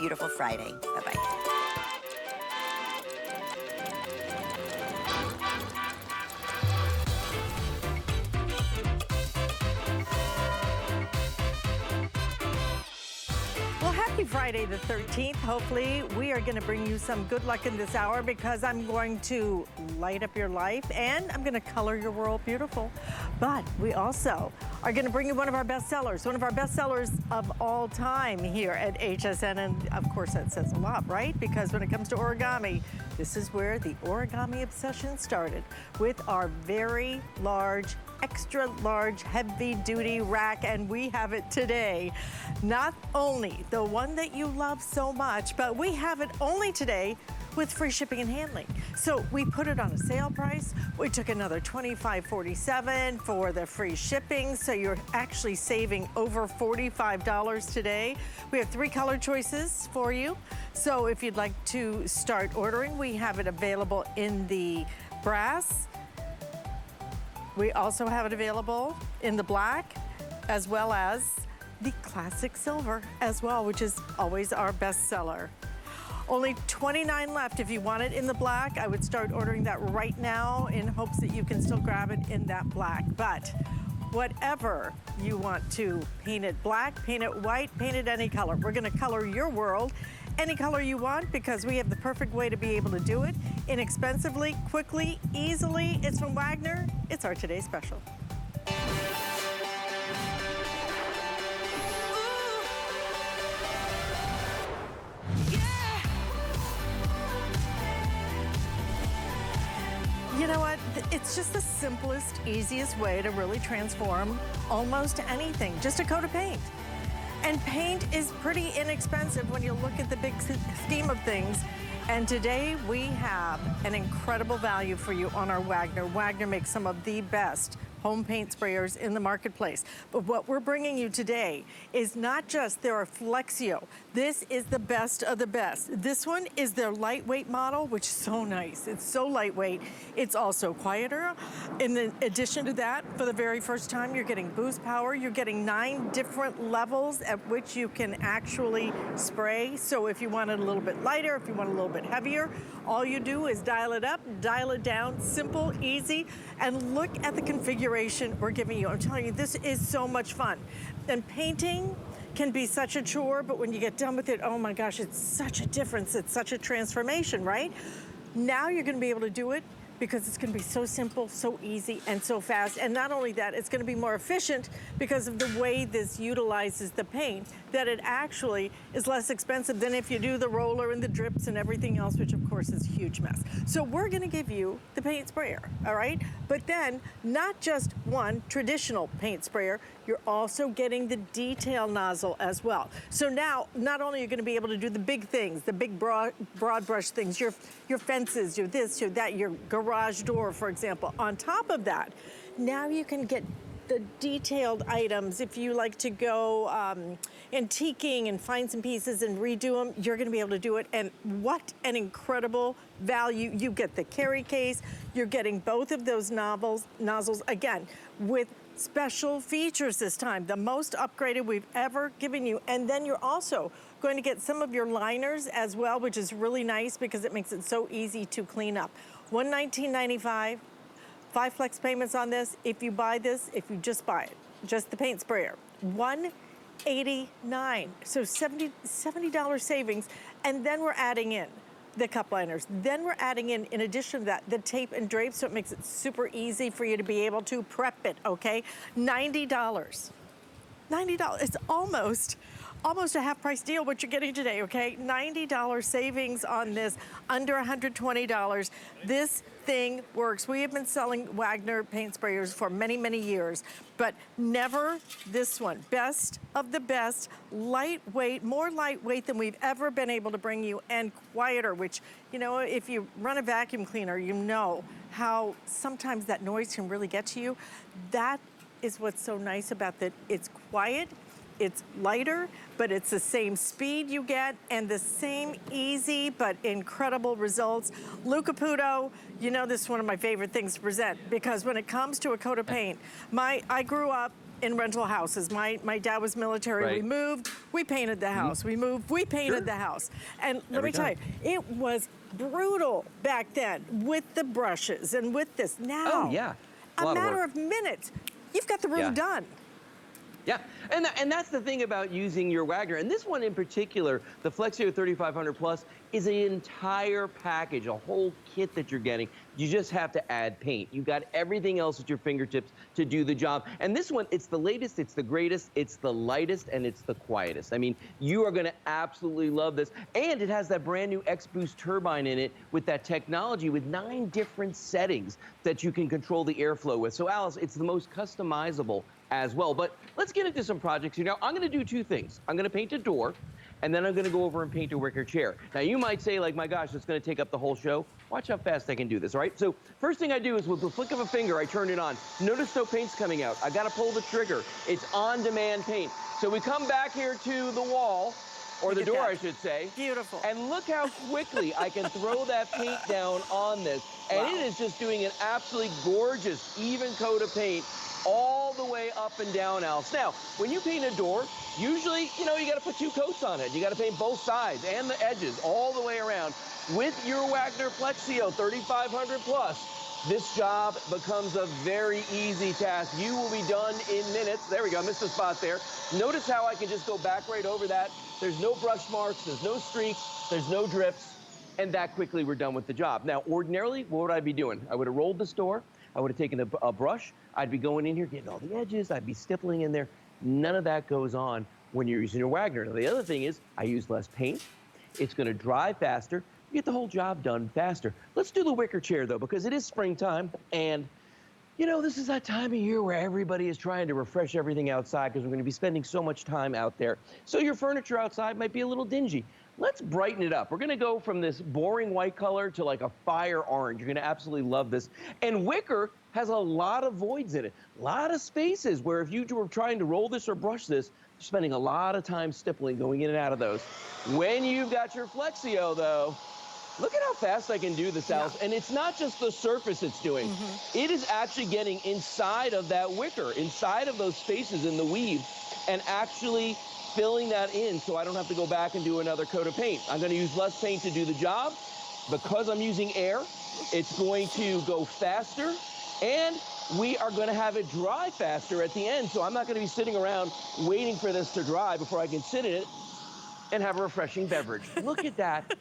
beautiful Friday. Bye-bye. Well, happy Friday the 13th. Hopefully, we are going to bring you some good luck in this hour because I'm going to light up your life and I'm going to color your world beautiful. But we also are going to bring you one of our bestsellers of all time here at HSN. And of course, that says a lot, right? Because when it comes to origami, this is where the origami obsession started with our very large, extra large, heavy duty rack, and we have it today. Not only the one that you love so much, but we have it only today with free shipping and handling. So we put it on a sale price. We took another $25.47 for the free shipping. So you're actually saving over $45 today. We have 3 color choices for you. So if you'd like to start ordering, we have it available in the brass. We also have it available in the black, as well as the classic silver as well, which is always our best seller. Only 29 left. If you want it in the black, I would start ordering that right now in hopes that you can still grab it in that black. But whatever you want to paint it black, paint it white, paint it any color. We're gonna color your world any color you want because we have the perfect way to be able to do it inexpensively, quickly, easily. It's from Wagner. It's our Today Special. You know what? It's just the simplest, easiest way to really transform almost anything. Just a coat of paint. And paint is pretty inexpensive when you look at the big scheme of things. And today we have an incredible value for you on our Wagner. Wagner makes some of the best home paint sprayers in the marketplace. But what we're bringing you today is not just their Flexio. This is the best of the best. This one is their lightweight model, which is so nice. It's so lightweight. It's also quieter. In addition to that, for the very first time, you're getting boost power. You're getting 9 different levels at which you can actually spray. So if you want it a little bit lighter, if you want it a little bit heavier, all you do is dial it up, dial it down, simple, easy, and look at the configuration we're giving you. I'm telling you, this is so much fun. And painting can be such a chore, but when you get done with it, oh my gosh, it's such a difference. It's such a transformation, right? Now you're gonna be able to do it because it's gonna be so simple, so easy, and so fast. And not only that, it's gonna be more efficient because of the way this utilizes the paint, that it actually is less expensive than if you do the roller and the drips and everything else, which of course is a huge mess. So we're gonna give you the paint sprayer, all right? But then, not just one traditional paint sprayer, you're also getting the detail nozzle as well. So now, not only are you gonna be able to do the big things, the big broad brush things, your fences, your this, your that, your garage door, for example. On top of that, now you can get the detailed items. If you like to go antiquing and find some pieces and redo them, you're gonna be able to do it. And what an incredible value. You get the carry case, you're getting both of those nozzles, again, with special features this time, the most upgraded we've ever given you. And then you're also going to get some of your liners as well, which is really nice because it makes it so easy to clean up. $119.95, 5 flex payments on this. If you buy this, if you just buy it, just the paint sprayer, $189, so $70 savings. And then we're adding in the cup liners. Then we're adding in addition to that, the tape and drape, so it makes it super easy for you to be able to prep it, okay? $90. $90, it's almost a half price deal what you're getting today, okay? $90 savings on this, under $120. This thing works. We have been selling Wagner paint sprayers for many, many years, but never this one. Best of the best, lightweight, more lightweight than we've ever been able to bring you, and quieter, which, you know, if you run a vacuum cleaner, you know how sometimes that noise can really get to you. That is what's so nice about that. It's quiet, it's lighter, but it's the same speed you get and the same easy but incredible results. Lou Caputo, you know this is one of my favorite things to present because when it comes to a coat of paint, I grew up in rental houses. My dad was military. Right. We moved, we painted the house. We moved, we painted Sure. the house. And let Every me tell time. you, it was brutal back then with the brushes and with this. Now, Oh, yeah. A a lot of matter work. of minutes, you've got the room Yeah. done. Yeah, and that's the thing about using your Wagner. And this one in particular, the Flexio 3500 Plus, is an entire package, a whole kit that you're getting. You just have to add paint. You've got everything else at your fingertips to do the job. And this one, it's the latest, it's the greatest, it's the lightest, and it's the quietest. I mean, you are gonna absolutely love this. And it has that brand new X-Boost turbine in it with that technology with 9 different settings that you can control the airflow with. So Alice, it's the most customizable as well. But let's get into some projects here. Now, I'm gonna do 2 things. I'm gonna paint a door, and then I'm gonna go over and paint a wicker chair. Now, you might say, like, my gosh, it's gonna take up the whole show. Watch how fast I can do this, all right? So first thing I do is with the flick of a finger, I turn it on. Notice no paint's coming out. I gotta pull the trigger. It's on-demand paint. So we come back here to the wall, or the Look at door, that. I should say. Beautiful. And look how quickly I can throw that paint down on this. And Wow. it is just doing an absolutely gorgeous, even coat of paint all the way up and down, Alice. Now, when you paint a door, usually, you know, you got to put 2 coats on it. You got to paint both sides and the edges all the way around. With your Wagner Flexio 3500 Plus, this job becomes a very easy task. You will be done in minutes. There we go, missed the spot there. Notice how I can just go back right over that. There's no brush marks, there's no streaks, there's no drips, and that quickly we're done with the job. Now, ordinarily, what would I be doing? I would have rolled this door, I would have taken a brush, I'd be going in here, getting all the edges, I'd be stippling in there. None of that goes on when you're using your Wagner. Now, the other thing is I use less paint. It's gonna dry faster. You get the whole job done faster. Let's do the wicker chair though, because it is springtime, and you know, this is that time of year where everybody is trying to refresh everything outside because we're gonna be spending so much time out there. So your furniture outside might be a little dingy. Let's brighten it up. We're gonna go from this boring white color to like a fire orange. You're gonna absolutely love this. And wicker has a lot of voids in it, a lot of spaces where if you were trying to roll this or brush this, you're spending a lot of time stippling, going in and out of those. When you've got your Flexio though, look at how fast I can do this, Alice. And it's not just the surface it's doing. It is actually getting inside of that wicker, inside of those spaces in the weave, and actually filling that in so I don't have to go back and do another coat of paint. I'm gonna use less paint to do the job. Because I'm using air, it's going to go faster, and we are gonna have it dry faster at the end, so I'm not gonna be sitting around waiting for this to dry before I can sit in it and have a refreshing beverage. Look at that,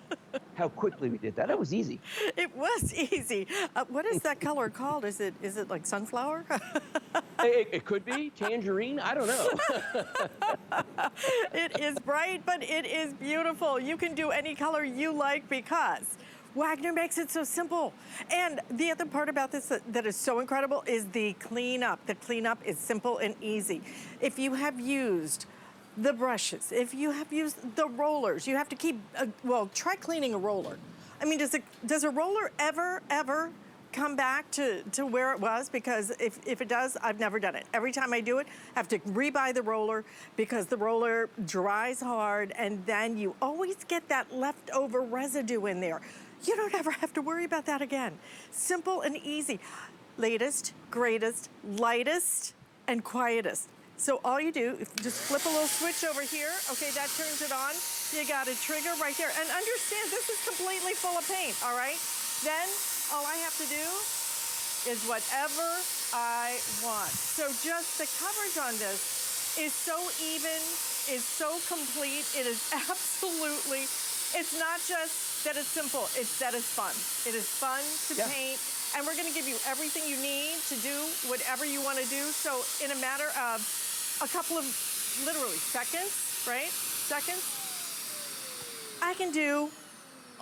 how quickly we did that. That was easy. It was easy. What is that color called? Is it like sunflower? It could be tangerine, I don't know. It is bright, but it is beautiful. You can do any color you like because Wagner makes it so simple. And the other part about this that is so incredible is the cleanup. The cleanup is simple and easy. If you have used the brushes, if you have used the rollers, you have to keep, well, try cleaning a roller. I mean, does a roller ever come back to where it was? Because if it does, I've never done it. Every time I do it, I have to rebuy the roller because the roller dries hard, and then you always get that leftover residue in there. You don't ever have to worry about that again. Simple and easy. Latest, greatest, lightest, and quietest. So all you do is just flip a little switch over here. Okay, that turns it on. You got a trigger right there. And understand, this is completely full of paint, all right? Then all I have to do is whatever I want. So just the coverage on this is so even, is so complete. It is absolutely, it's not just that it's simple, it's that it's fun. It is fun to paint. And we're gonna give you everything you need to do whatever you wanna do. So in a matter of a couple of, literally seconds, right? Seconds, I can do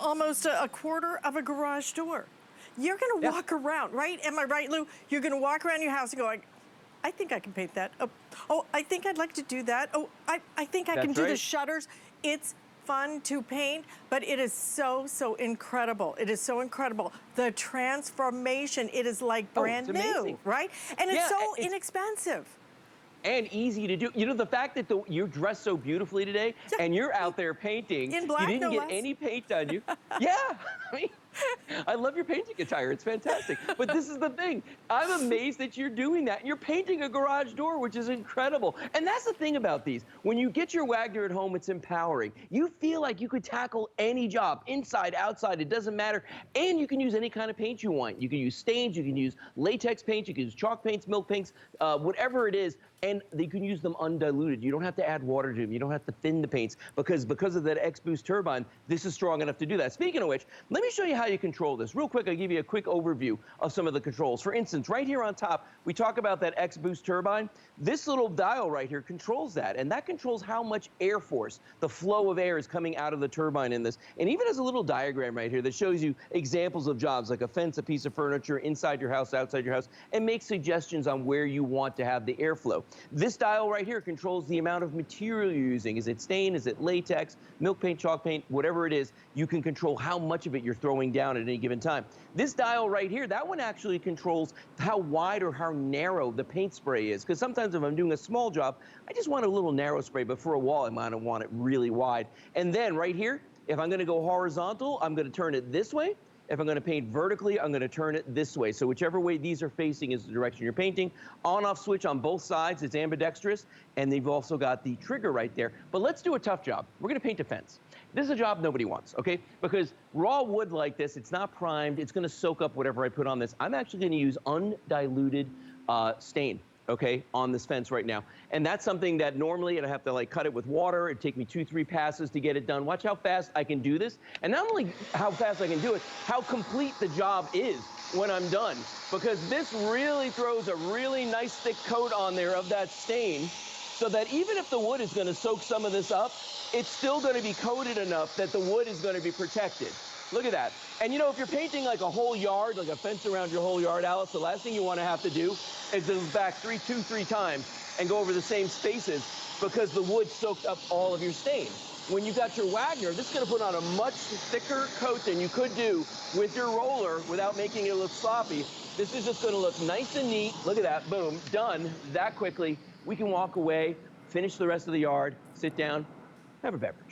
almost a quarter of a garage door. You're gonna walk around, right? Am I right, Lou? You're gonna walk around your house and go, I think I can paint that. Oh, I think I'd like to do that. Oh, I think I can do the shutters. It's fun to paint, but it is so incredible. It is so incredible. The transformation, it is like brand new, right? And it's so inexpensive. And easy to do. You know, the fact that you're dressed so beautifully today and you're out there painting, in black, you didn't no get less. any paint on you. Yeah, I mean, I love your painting attire. It's fantastic. But this is the thing. I'm amazed that you're doing that. You're painting a garage door, which is incredible. And that's the thing about these. When you get your Wagner at home, it's empowering. You feel like you could tackle any job, inside, outside, it doesn't matter. And you can use any kind of paint you want. You can use stains, you can use latex paint, you can use chalk paints, milk paints, whatever it is. And you can use them undiluted. You don't have to add water to them. You don't have to thin the paints because of that X-Boost turbine, this is strong enough to do that. Speaking of which, let me show you how you control this. Real quick, I'll give you a quick overview of some of the controls. For instance, right here on top, we talk about that X-Boost turbine. This little dial right here controls that, and that controls how much air force, the flow of air is coming out of the turbine in this. And even has a little diagram right here that shows you examples of jobs like a fence, a piece of furniture, inside your house, outside your house, and makes suggestions on where you want to have the airflow. This dial right here controls the amount of material you're using. Is it stain? Is it latex, milk paint, chalk paint, whatever it is, you can control how much of it you're throwing down at any given time. This dial right here, that one actually controls how wide or how narrow the paint spray is. Because sometimes if I'm doing a small job, I just want a little narrow spray, but for a wall, I might want it really wide. And then right here, if I'm gonna go horizontal, I'm gonna turn it this way. If I'm going to paint vertically, I'm going to turn it this way. So whichever way these are facing is the direction you're painting. On-off switch on both sides. It's ambidextrous. And they've also got the trigger right there. But let's do a tough job. We're going to paint a fence. This is a job nobody wants, okay? Because raw wood like this, it's not primed. It's going to soak up whatever I put on this. I'm actually going to use undiluted stain, okay, on this fence right now. And that's something that normally I'd have to like cut it with water. It'd take me 2-3 passes to get it done. Watch how fast I can do this. And not only how fast I can do it, how complete the job is when I'm done. Because this really throws a really nice thick coat on there of that stain so that even if the wood is going to soak some of this up, it's still going to be coated enough that the wood is going to be protected. Look at that. And you know, if you're painting like a whole yard, like a fence around your whole yard, Alice, the last thing you want to have to do is go back 3 times and go over the same spaces because the wood soaked up all of your stain. When you got your Wagner, this is going to put on a much thicker coat than you could do with your roller without making it look sloppy. This is just going to look nice and neat. Look at that. Boom. Done that quickly. We can walk away, finish the rest of the yard, sit down, have a beverage.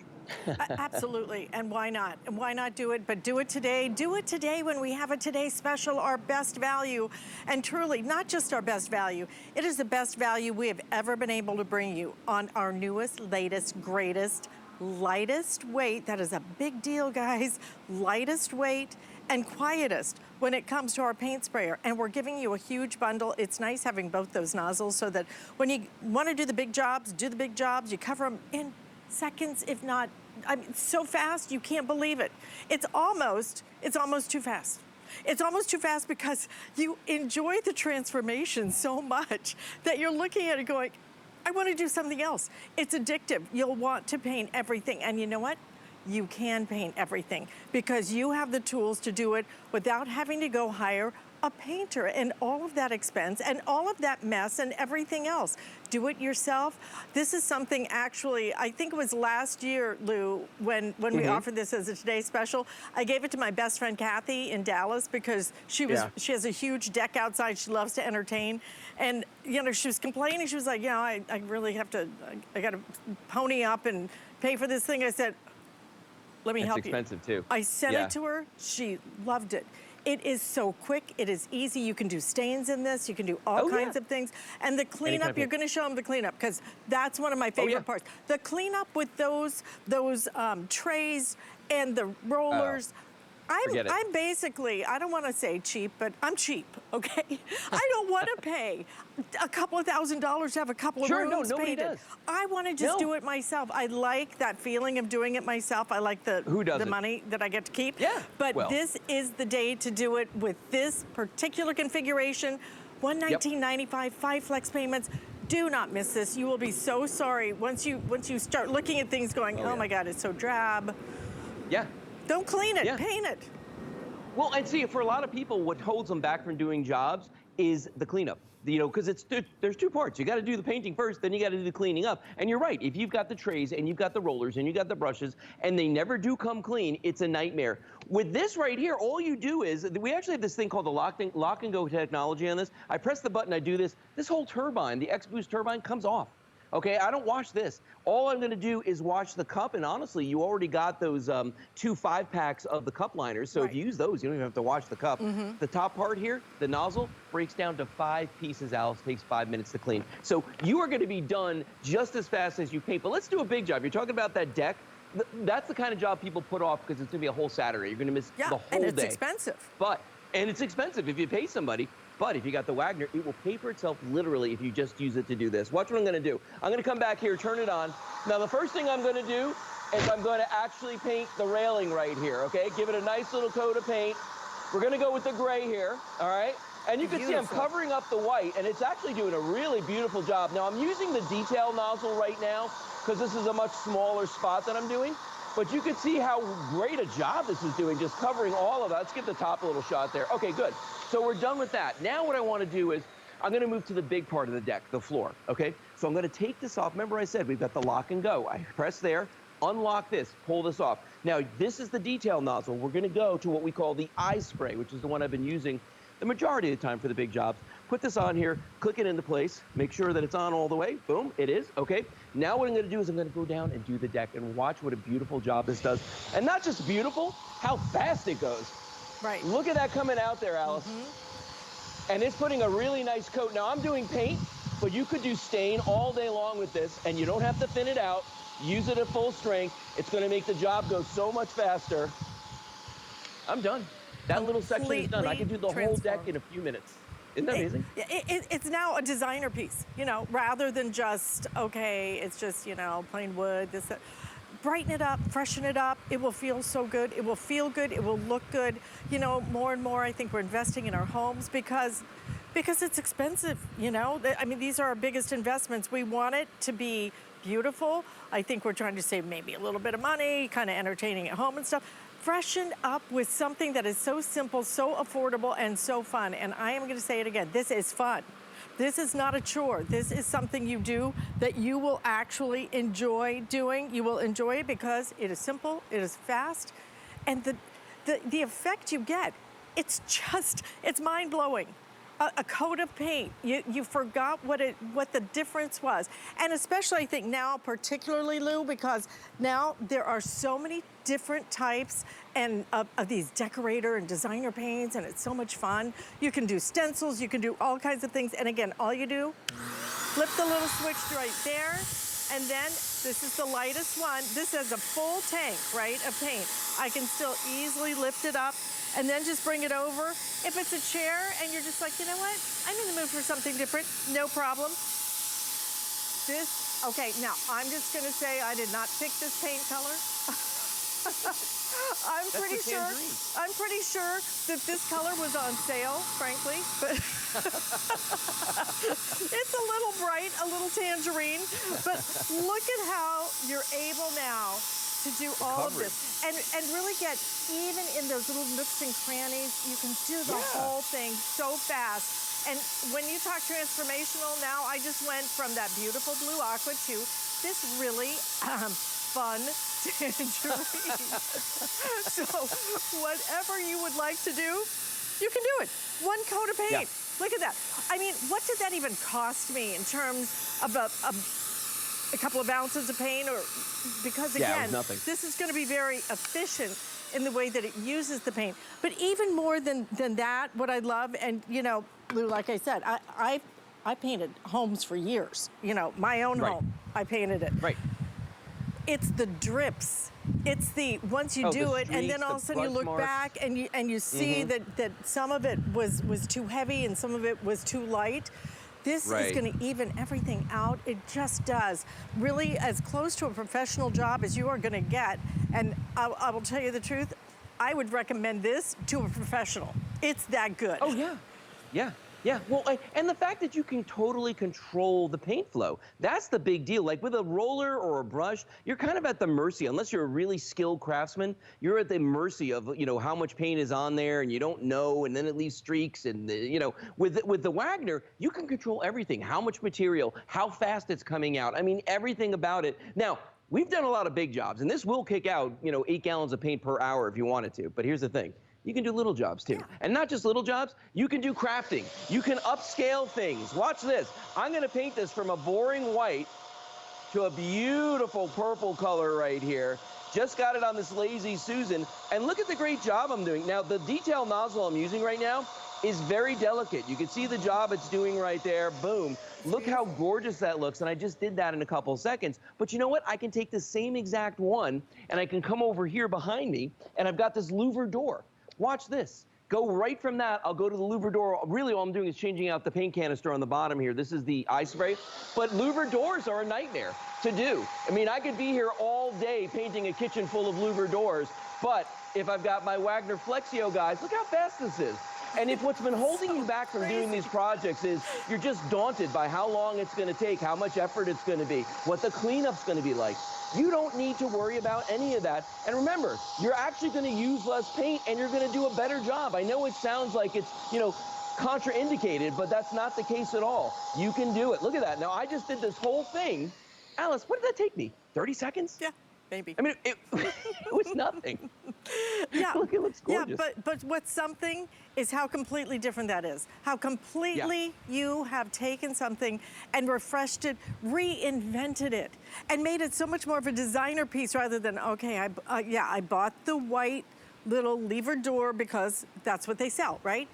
Absolutely, and why not? And why not do it? But do it today. Do it today when we have a Today Special, our best value. And truly, not just our best value, it is the best value we have ever been able to bring you on our newest, latest, greatest, lightest weight. That is a big deal, guys. Lightest weight and quietest when it comes to our paint sprayer. And we're giving you a huge bundle. It's nice having both those nozzles so that when you want to do the big jobs, you cover them in seconds, if not, I mean, so fast you can't believe it. It's almost too fast. It's almost too fast because you enjoy the transformation so much that you're looking at it going, I want to do something else. It's addictive. You'll want to paint everything. And you know what? You can paint everything because you have the tools to do it without having to go hire a painter and all of that expense and all of that mess and everything else. Do it yourself. This is something actually, I think it was last year, Lou, when we offered this as a Today Special. I gave it to my best friend Kathy in Dallas because she has a huge deck outside. She loves to entertain. And you know, she was complaining. She was like, yeah, I really have to, I got to pony up and pay for this thing. I said, let me help you. It's expensive too. I sent it to her. She loved it. It is so quick. It is easy. You can do stains in this. You can do all kinds of things. And the cleanup, you're going to show them the cleanup because that's one of my favorite parts. The cleanup with those trays and the rollers. I'm basically, I don't want to say cheap, but I'm cheap, okay? I don't want to pay a couple of $1,000s to have a couple of rooms painted. Does. I want to just do it myself. I like that feeling of doing it myself. I like the money that I get to keep. Yeah. But this is the day to do it with this particular configuration. $119.95, 5 flex payments. Do not miss this. You will be so sorry once you start looking at things going, oh my God, it's so drab. Yeah. Don't clean it, paint it. Well, and see, for a lot of people, what holds them back from doing jobs is the cleanup. You know, because there's two parts. You got to do the painting first, then you got to do the cleaning up. And you're right. If you've got the trays and you've got the rollers and you've got the brushes and they never do come clean, it's a nightmare. With this right here, all you do is, we actually have this thing called the lock and go technology on this. I press the button, I do this. This whole turbine, the X-Boost turbine, comes off. Okay, I don't wash this. All I'm gonna do is wash the cup, and honestly, you already got those 2 5-packs of the cup liners, so if Right. you use those, you don't even have to wash the cup. The top part here, the nozzle, breaks down to 5 pieces, Alice, takes 5 minutes to clean. So you are gonna be done just as fast as you paint, but let's do a big job. You're talking about that deck. That's the kind of job people put off because it's gonna be a whole Saturday. You're gonna miss the whole day. and it's expensive. And it's expensive if you pay somebody. But if you got the Wagner, it will pay for itself literally if you just use it to do this. Watch what I'm gonna do. I'm gonna come back here, turn it on. Now, the first thing I'm gonna do is I'm gonna actually paint the railing right here, okay? Give it a nice little coat of paint. We're gonna go with the gray here, all right? And you can see I'm Beautiful. covering up the white, and it's actually doing a really beautiful job. Now, I'm using the detail nozzle right now because this is a much smaller spot that I'm doing. But you can see how great a job this is doing, just covering all of that. Let's get the top a little shot there. Okay, good. So we're done with that. Now what I want to do is I'm going to move to the big part of the deck, the floor, okay? So I'm going to take this off. Remember I said we've got the lock and go. I press there, unlock this, pull this off. Now, this is the detail nozzle. We're going to go to what we call the eye spray, which is the one I've been using the majority of the time for the big jobs. Put this on here, click it into place, make sure that it's on all the way. Boom, it is, okay? Now what I'm gonna do is I'm gonna go down and do the deck and watch what a beautiful job this does. And not just beautiful, how fast it goes. Right. Look at that coming out there, Alice. And it's putting a really nice coat. Now I'm doing paint, but you could do stain all day long with this, and you don't have to thin it out. Use it at full strength. It's gonna make the job go so much faster. I'm done. That little section is done. I can do the whole deck in a few minutes. Isn't that amazing? It's now a designer piece, you know, rather than just, okay, it's just, you know, plain wood, this, that. Brighten it up, freshen it up. It will feel so good. It will feel good. It will look good. You know, more and more, I think we're investing in our homes because it's expensive, you know? I mean, these are our biggest investments. We want it to be beautiful. I think we're trying to save maybe a little bit of money, kind of entertaining at home and stuff. Freshen up with something that is so simple, so affordable, and so fun. And I am going to say it again, this is fun. This is not a chore. This is something you do that you will actually enjoy doing. You will enjoy it because it is simple, it is fast, and the effect you get, it's mind-blowing. A coat of paint, you forgot what the difference was. And especially I think now, particularly Lou, because now there are so many different types and of these decorator and designer paints, and it's so much fun. You can do stencils, you can do all kinds of things. And again, all you do, flip the little switch right there, and then this is the lightest one. This has a full tank, right, of paint. I can still easily lift it up and then just bring it over. If it's a chair and you're just like, you know what? I'm in the mood for something different, no problem. Okay, now I'm just gonna say I did not pick this paint color. I'm pretty sure that this color was on sale, frankly, but it's a little bright, a little tangerine, but look at how you're able now to do all of this and really get even in those little nooks and crannies. You can do the whole thing so fast. And when you talk transformational, now I just went from that beautiful blue aqua to this really fun tangerine. So whatever you would like to do, you can do it. One coat of paint. Yeah. Look at that. I mean, what did that even cost me in terms of a couple of ounces of paint? Or because again, this is going to be very efficient in the way that it uses the paint. But even more than that, what I love, and you know, Lou, like I said, I painted homes for years. You know, my own home, I painted it. Right. It's the drips. It's the once you do it, and then all of a sudden you look back and you see that some of it was too heavy and some of it was too light. This is going to even everything out. It just does. Really as close to a professional job as you are going to get. And I will tell you the truth, I would recommend this to a professional. It's that good. Oh, yeah. Yeah. Yeah, well, and the fact that you can totally control the paint flow, that's the big deal. Like with a roller or a brush, you're kind of at the mercy, unless you're a really skilled craftsman, you're at the mercy of, you know, how much paint is on there and you don't know, and then it leaves streaks. And, you know, with the Wagner, you can control everything, how much material, how fast it's coming out. I mean, everything about it. Now, we've done a lot of big jobs, and this will kick out, you know, 8 gallons of paint per hour if you wanted to. But here's the thing. You can do little jobs too. And not just little jobs, you can do crafting. You can upscale things. Watch this. I'm gonna paint this from a boring white to a beautiful purple color right here. Just got it on this Lazy Susan. And look at the great job I'm doing. Now, the detail nozzle I'm using right now is very delicate. You can see the job it's doing right there. Boom. Look how gorgeous that looks. And I just did that in a couple seconds. But you know what? I can take the same exact one, and I can come over here behind me, and I've got this louver door. Watch this. Go right from that. I'll go to the louver door. Really, all I'm doing is changing out the paint canister on the bottom here. This is the eye spray. But louver doors are a nightmare to do. I mean, I could be here all day painting a kitchen full of louver doors. But if I've got my Wagner Flexio guys, look how fast this is. And if what's been holding you back from doing these projects is you're just daunted by how long it's going to take, how much effort it's going to be, what the cleanup's going to be like, you don't need to worry about any of that. And remember, you're actually going to use less paint and you're going to do a better job. I know it sounds like it's, you know, contraindicated, but that's not the case at all. You can do it. Look at that. Now, I just did this whole thing. Alice, what did that take me? 30 seconds? Yeah. Maybe. I mean, it was nothing. Yeah. Look, it looks gorgeous. Yeah, but what's something is how completely different that is. How completely you have taken something and refreshed it, reinvented it, and made it so much more of a designer piece rather than, okay, I bought the white little lever door because that's what they sell, right?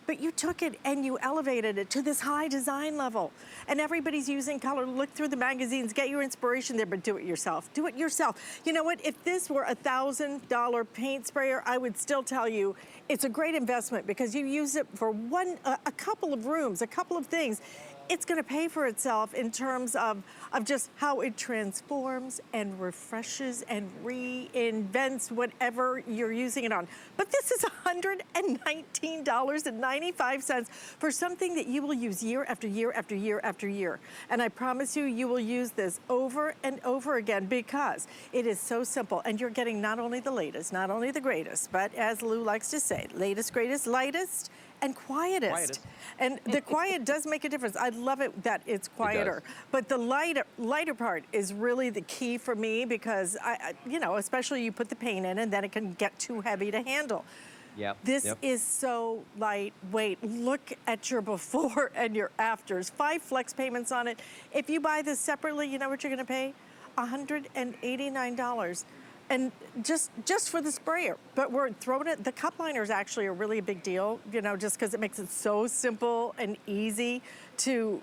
But you took it and you elevated it to this high design level. And everybody's using color. Look through the magazines, get your inspiration there, but do it yourself. Do it yourself. You know what? If this were a $1,000 paint sprayer, I would still tell you it's a great investment because you use it for a couple of rooms, a couple of things. It's gonna pay for itself in terms of just how it transforms and refreshes and reinvents whatever you're using it on. But this is $119.95 for something that you will use year after year after year after year. And I promise you, you will use this over and over again because it is so simple. And you're getting not only the latest, not only the greatest, but as Lou likes to say, latest, greatest, lightest, and quietest. And the quiet does make a difference. I love it that it's quieter. But the lighter part is really the key for me because, you know, especially you put the paint in and then it can get too heavy to handle. Yep. This is so lightweight. Look at your before and your afters. 5 flex payments on it. If you buy this separately, you know what you're gonna pay? $189. And just for the sprayer, but we're throwing it, the cup liners actually are really a big deal, you know, just because it makes it so simple and easy to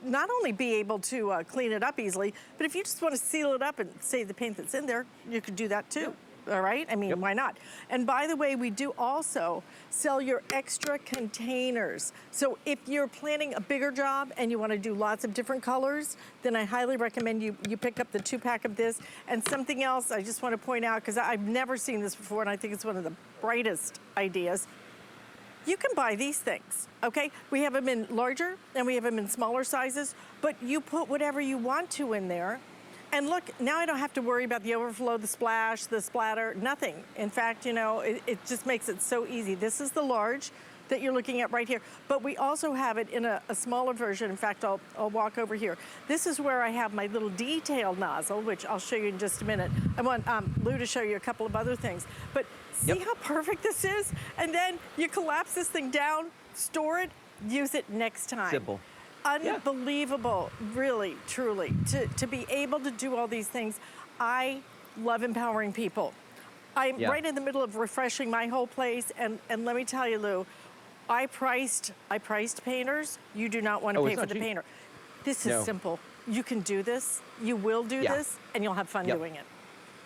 not only be able to clean it up easily, but if you just want to seal it up and save the paint that's in there, you could do that too. Yep. All right? I mean, why not? And by the way, we do also sell your extra containers. So if you're planning a bigger job and you want to do lots of different colors, then I highly recommend you pick up the 2-pack of this. And something else I just want to point out, because I've never seen this before, and I think it's one of the brightest ideas. You can buy these things, okay? We have them in larger and we have them in smaller sizes, but you put whatever you want to in there. And look, now I don't have to worry about the overflow, the splash, the splatter, nothing. In fact, you know, it just makes it so easy. This is the large that you're looking at right here, but we also have it in a smaller version. In fact, I'll walk over here. This is where I have my little detail nozzle, which I'll show you in just a minute. I want Lou to show you a couple of other things. But see how perfect this is? And then you collapse this thing down, store it, use it next time. Simple. Unbelievable, really, truly, to be able to do all these things. I love empowering people. I'm right in the middle of refreshing my whole place, and let me tell you, Lou, I priced painters. You do not want to pay for the painter. This is simple. You can do this, you will do this, and you'll have fun doing it.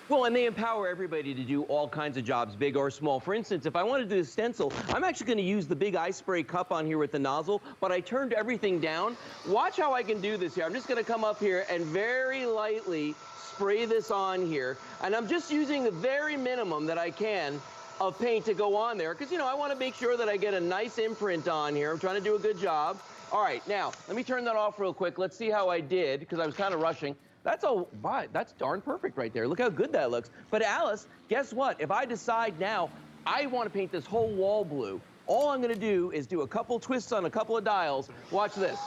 Well, and they empower everybody to do all kinds of jobs, big or small. For instance, if I want to do a stencil, I'm actually going to use the big eye spray cup on here with the nozzle, but I turned everything down. Watch how I can do this here. I'm just going to come up here and very lightly spray this on here. And I'm just using the very minimum that I can of paint to go on there because, you know, I want to make sure that I get a nice imprint on here. I'm trying to do a good job. All right, now, let me turn that off real quick. Let's see how I did because I was kind of rushing. That's darn perfect right there. Look how good that looks. But Alice, guess what? If I decide now I want to paint this whole wall blue, all I'm going to do is do a couple twists on a couple of dials. Watch this.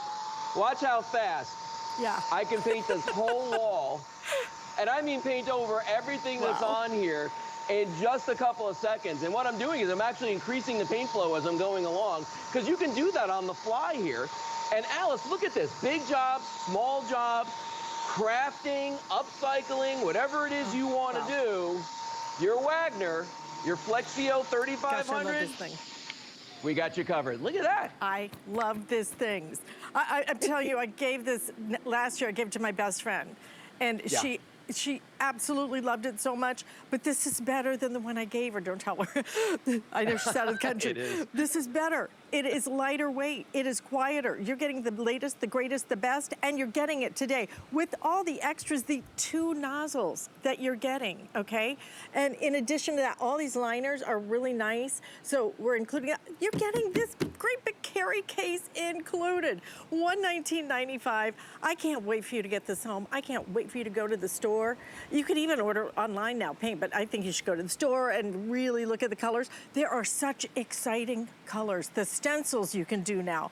Watch how fast I can paint this whole wall. And I mean paint over everything that's on here in just a couple of seconds. And what I'm doing is I'm actually increasing the paint flow as I'm going along because you can do that on the fly here. And Alice, look at this. Big jobs, small jobs. crafting, upcycling, whatever it is you want to do, your Wagner, your Flexio Gosh, I love 3500, this thing. we got you covered. Look at that. I love this thing. I'm telling you, I gave this last year. I gave it to my best friend, and Yeah. she absolutely loved it so much. But this is better than the one I gave her. Don't tell her. I know she's out of the country. It is. This is better. It is lighter weight. It is quieter. You're getting the latest, the greatest, the best, and you're getting it today with all the extras, the 2 nozzles that you're getting, okay? And in addition to that, all these liners are really nice. So we're including, you're getting this great big carry case included. $119.95. I can't wait for you to get this home. I can't wait for you to go to the store. You could even order online now, paint, but I think you should go to the store and really look at the colors. There are such exciting colors. The stencils you can do now.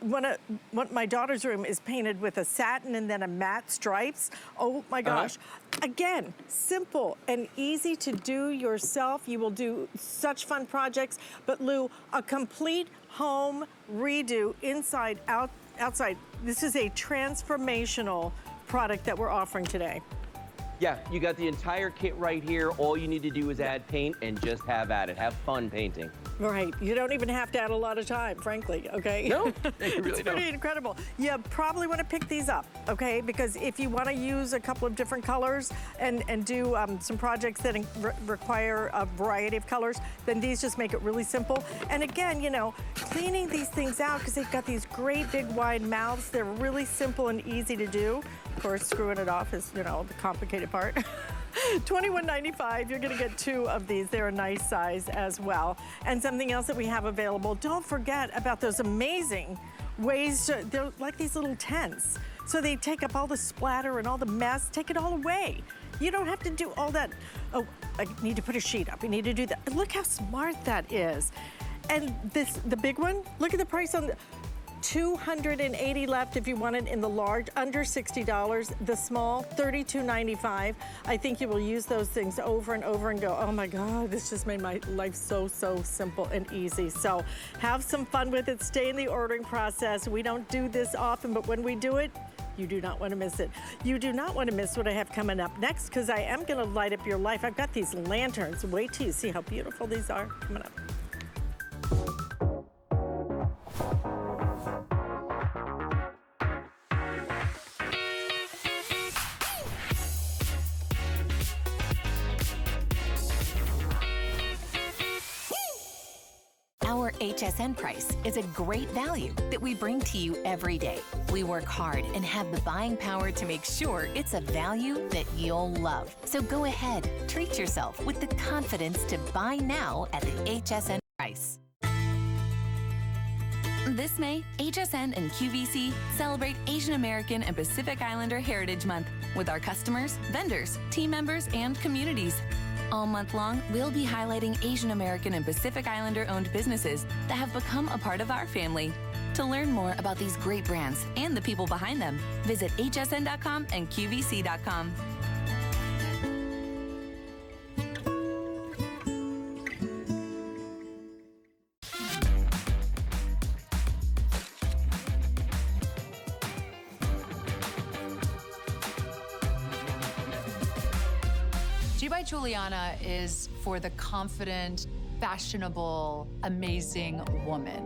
My daughter's room is painted with a satin and then a matte stripes. Oh my gosh. Again, simple and easy to do yourself. You will do such fun projects. But Lou, a complete home redo inside, outside. This is a transformational product that we're offering today. Yeah, you got the entire kit right here. All you need to do is add paint and just have at it. Have fun painting. Right. You don't even have to add a lot of time, frankly, okay? No, you really It's don't. pretty incredible. You probably want to pick these up, okay? Because if you want to use a couple of different colors and do some projects that require a variety of colors, then these just make it really simple. And again, you know, cleaning these things out because they've got these great big wide mouths. They're really simple and easy to do. Of course, screwing it off is, you know, the complicated part. $21.95, you're gonna get 2 of these. They're a nice size as well. And something else that we have available, don't forget about those amazing ways to, they're like these little tents. So they take up all the splatter and all the mess, take it all away. You don't have to do all that. Oh, I need to put a sheet up. We need to do that. Look how smart that is. And the big one, look at the price on the, 280 left if you want it in the large, under $60. The small, $32.95. I think you will use those things over and over and go, oh my God, this just made my life so simple and easy. So have some fun with it. Stay in the ordering process. We don't do this often, but when we do it, you do not want to miss it. You do not want to miss what I have coming up next because I am going to light up your life. I've got these lanterns. Wait till you see how beautiful these are coming up. Our HSN price is a great value that we bring to you every day. We work hard and have the buying power to make sure it's a value that you'll love. So go ahead, treat yourself with the confidence to buy now at the HSN price. This May, HSN and QVC celebrate Asian American and Pacific Islander Heritage Month with our customers, vendors, team members, and communities. All month long, we'll be highlighting Asian American and Pacific Islander-owned businesses that have become a part of our family. To learn more about these great brands and the people behind them, visit hsn.com and qvc.com. G by Juliana is for the confident, fashionable, amazing woman.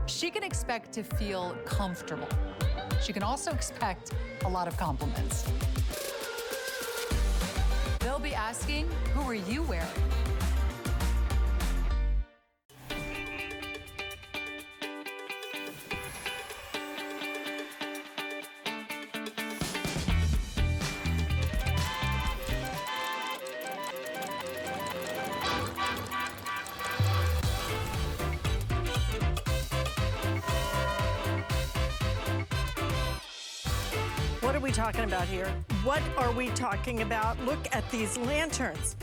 She can expect to feel comfortable. She can also expect a lot of compliments. They'll be asking, who are you wearing? What are we talking about here? What are we talking about? Look at these lanterns.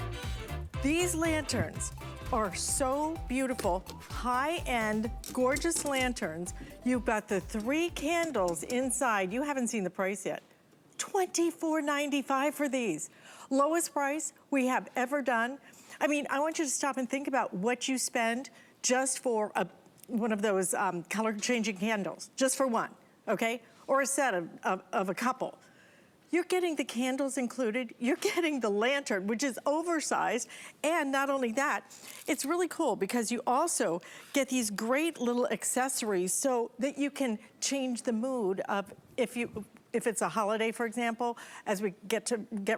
These lanterns are so beautiful, high-end, gorgeous lanterns. You've got the 3 candles inside. You haven't seen the price yet. $24.95 for these. Lowest price we have ever done. I mean, I want you to stop and think about what you spend just for one of those color-changing candles, just for one, okay? or a set of a couple. You're getting the candles included, you're getting the lantern, which is oversized, and not only that, it's really cool because you also get these great little accessories so that you can change the mood of if it's a holiday, for example, as we get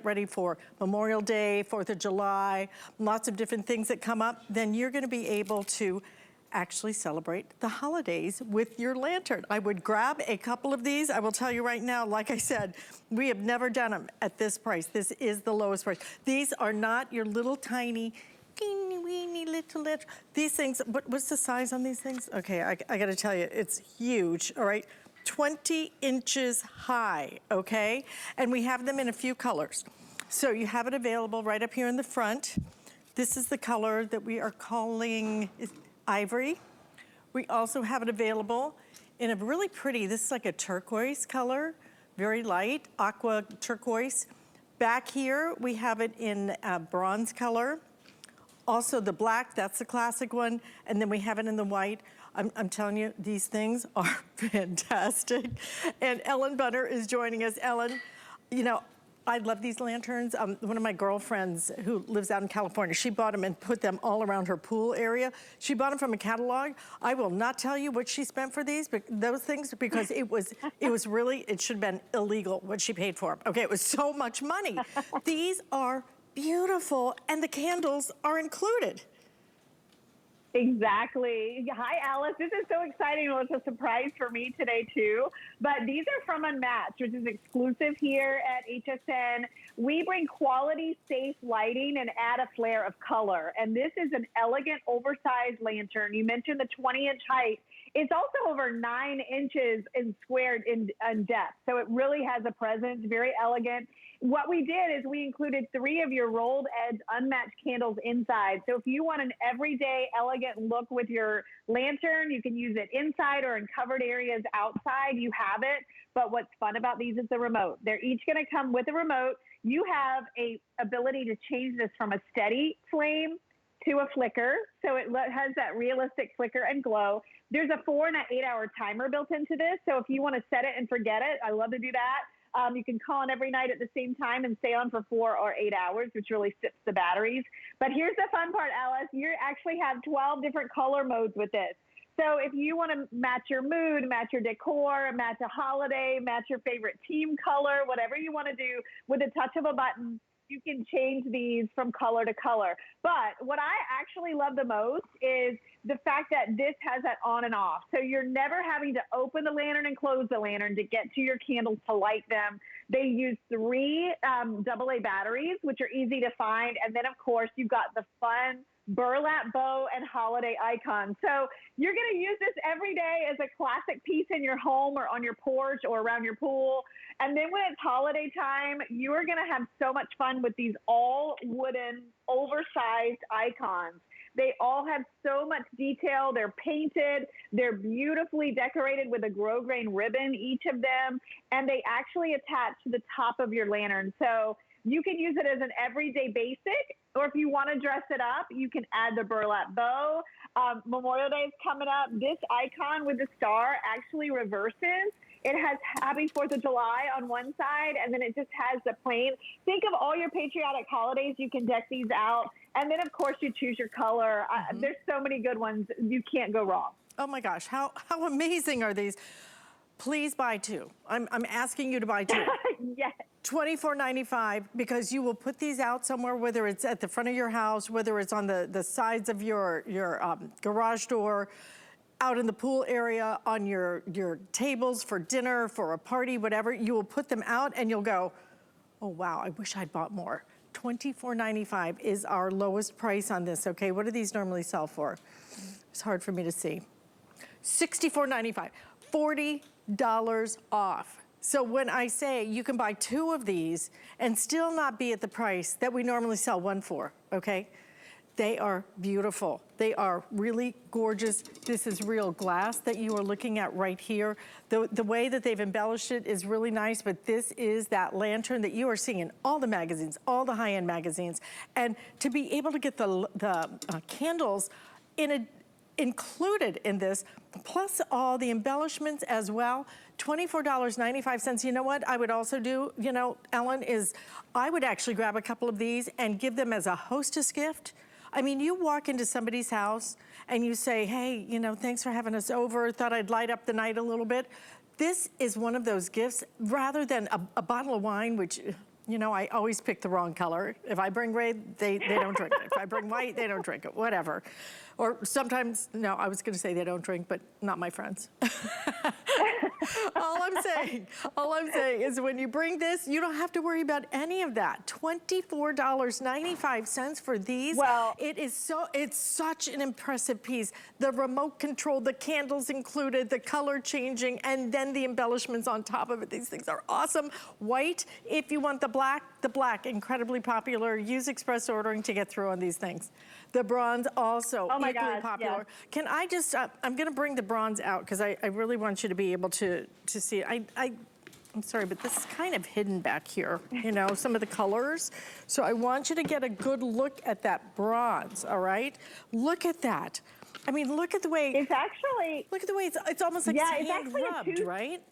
ready for Memorial Day, 4th of July, lots of different things that come up, then you're gonna be able to actually celebrate the holidays with your lantern. I would grab a couple of these. I will tell you right now, like I said, we have never done them at this price. This is the lowest price. These are not your little tiny, teeny weeny little. These things, what's the size on these things? Okay, I gotta tell you, it's huge, all right? 20 inches high, okay? And we have them in a few colors. So you have it available right up here in the front. This is the color that we are calling Ivory. We also have it available in a really pretty, this is like a turquoise color, very light, aqua turquoise. Back here, we have it in a bronze color. Also the black, that's the classic one. And then we have it in the white. I'm telling you, these things are fantastic. And Ellen Bunner is joining us. Ellen, you know, I love these lanterns. One of my girlfriends who lives out in California, she bought them and put them all around her pool area. She bought them from a catalog. I will not tell you what she spent for those things because it should have been illegal what she paid for them. Okay, it was so much money. These are beautiful and the candles are included. Exactly. Hi, Alice. This is so exciting. Well, it's a surprise for me today, too. But these are from Unmatched, which is exclusive here at HSN. We bring quality, safe lighting and add a flare of color. And this is an elegant, oversized lantern. You mentioned the 20-inch height. It's also over 9 inches squared in depth. So it really has a presence, very elegant. What we did is we included 3 of your rolled edge unmatched candles inside. So if you want an everyday elegant look with your lantern, you can use it inside or in covered areas outside. You have it. But what's fun about these is the remote. They're each going to come with a remote. You have a ability to change this from a steady flame to a flicker. So it has that realistic flicker and glow. There's a 4 and an 8 hour timer built into this. So if you want to set it and forget it, I love to do that. You can call on every night at the same time and stay on for 4 or 8 hours, which really sips the batteries. But here's the fun part, Alice. You actually have 12 different color modes with this. So if you want to match your mood, match your decor, match a holiday, match your favorite team color, whatever you want to do with a touch of a button, you can change these from color to color. But what I actually love the most is the fact that this has that on and off. So you're never having to open the lantern and close the lantern to get to your candles to light them. They use 3 AA batteries, which are easy to find. And then, of course, you've got the fun burlap bow and holiday icon. So you're going to use this every day as a classic piece in your home or on your porch or around your pool. And then when it's holiday time, you are going to have so much fun with these all wooden, oversized icons. They all have so much detail. They're painted. They're beautifully decorated with a grosgrain ribbon, each of them. And they actually attach to the top of your lantern. So you can use it as an everyday basic, or if you want to dress it up, you can add the burlap bow. Memorial Day is coming up. This icon with the star actually reverses. It has Happy 4th of July on one side, and then it just has the plain. Think of all your patriotic holidays. You can deck these out. And then, of course, you choose your color. There's so many good ones. You can't go wrong. Oh, my gosh. How amazing are these? Please buy 2. I'm asking you to buy 2. Yes. $24.95, because you will put these out somewhere, whether it's at the front of your house, whether it's on the sides of your garage door, out in the pool area, on your tables for dinner, for a party, whatever. You will put them out and you'll go, oh wow, I wish I'd bought more. $24.95 is our lowest price on this, okay? What do these normally sell for? It's hard for me to see. $64.95, $40 off. So when I say you can buy 2 of these and still not be at the price that we normally sell 1 for, okay? They are beautiful. They are really gorgeous. This is real glass that you are looking at right here. The way that they've embellished it is really nice, but this is that lantern that you are seeing in all the magazines, all the high-end magazines. And to be able to get the candles in included in this, plus all the embellishments as well, $24.95. You know what I would also do, you know, Ellen, is I would actually grab a couple of these and give them as a hostess gift. I mean, you walk into somebody's house and you say, hey, you know, thanks for having us over. Thought I'd light up the night a little bit. This is one of those gifts rather than a bottle of wine, which, you know, I always pick the wrong color. If I bring red, they don't drink it. If I bring white, they don't drink it, whatever. Or sometimes, no, I was gonna say they don't drink, but not my friends. All I'm saying is when you bring this, you don't have to worry about any of that. $24.95 for these. Well, it's such an impressive piece. The remote control, the candles included, the color changing, and then the embellishments on top of it. These things are awesome. White, if you want the black, incredibly popular. Use express ordering to get through on these things. The bronze also equally popular. Yes. Can I just, I'm gonna bring the bronze out because I really want you to be able to see it. I'm sorry, but this is kind of hidden back here, you know, some of the colors. So I want you to get a good look at that bronze, all right? Look at that. I mean, look at the way. It's actually. Look at the way it's almost like Yeah, it's hand actually rubbed, right?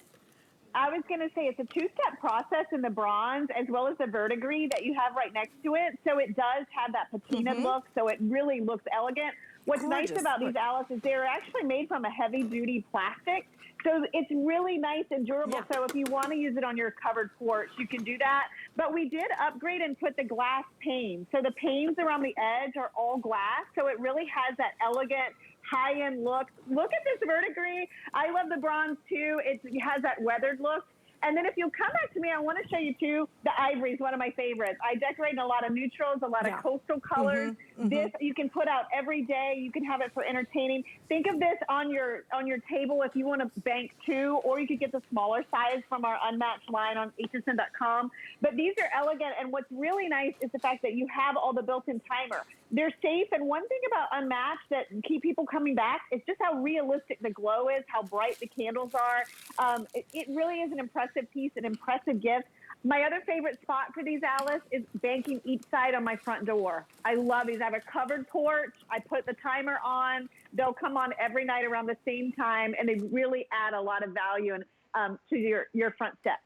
I was going to say it's a two-step process in the bronze as well as the verdigris that you have right next to it. So it does have that patina look, so it really looks elegant. What's nice about these, Alice, is they're actually made from a heavy-duty plastic. So it's really nice and durable. Yeah. So if you want to use it on your covered porch, you can do that. But we did upgrade and put the glass panes. So the panes around the edge are all glass. So it really has that elegant, high-end look. Look at this verdigris. I love the bronze, too. It has that weathered look. And then if you'll come back to me, I want to show you, too, the ivory is one of my favorites. I decorate in a lot of neutrals, a lot of coastal colors. This you can put out every day. You can have it for entertaining. Think of this on your table if you want to bank two, or you could get the smaller size from our Unmatched line on hsn.com. But these are elegant, and what's really nice is the fact that you have all the built-in timer. They're safe, and one thing about Unmatched that keep people coming back is just how realistic the glow is, how bright the candles are. It really is an impressive piece, an impressive gift. My other favorite spot for these, Alice, is banking each side on my front door. I love these. I have a covered porch. I put the timer on. They'll come on every night around the same time, and they really add a lot of value to your front step.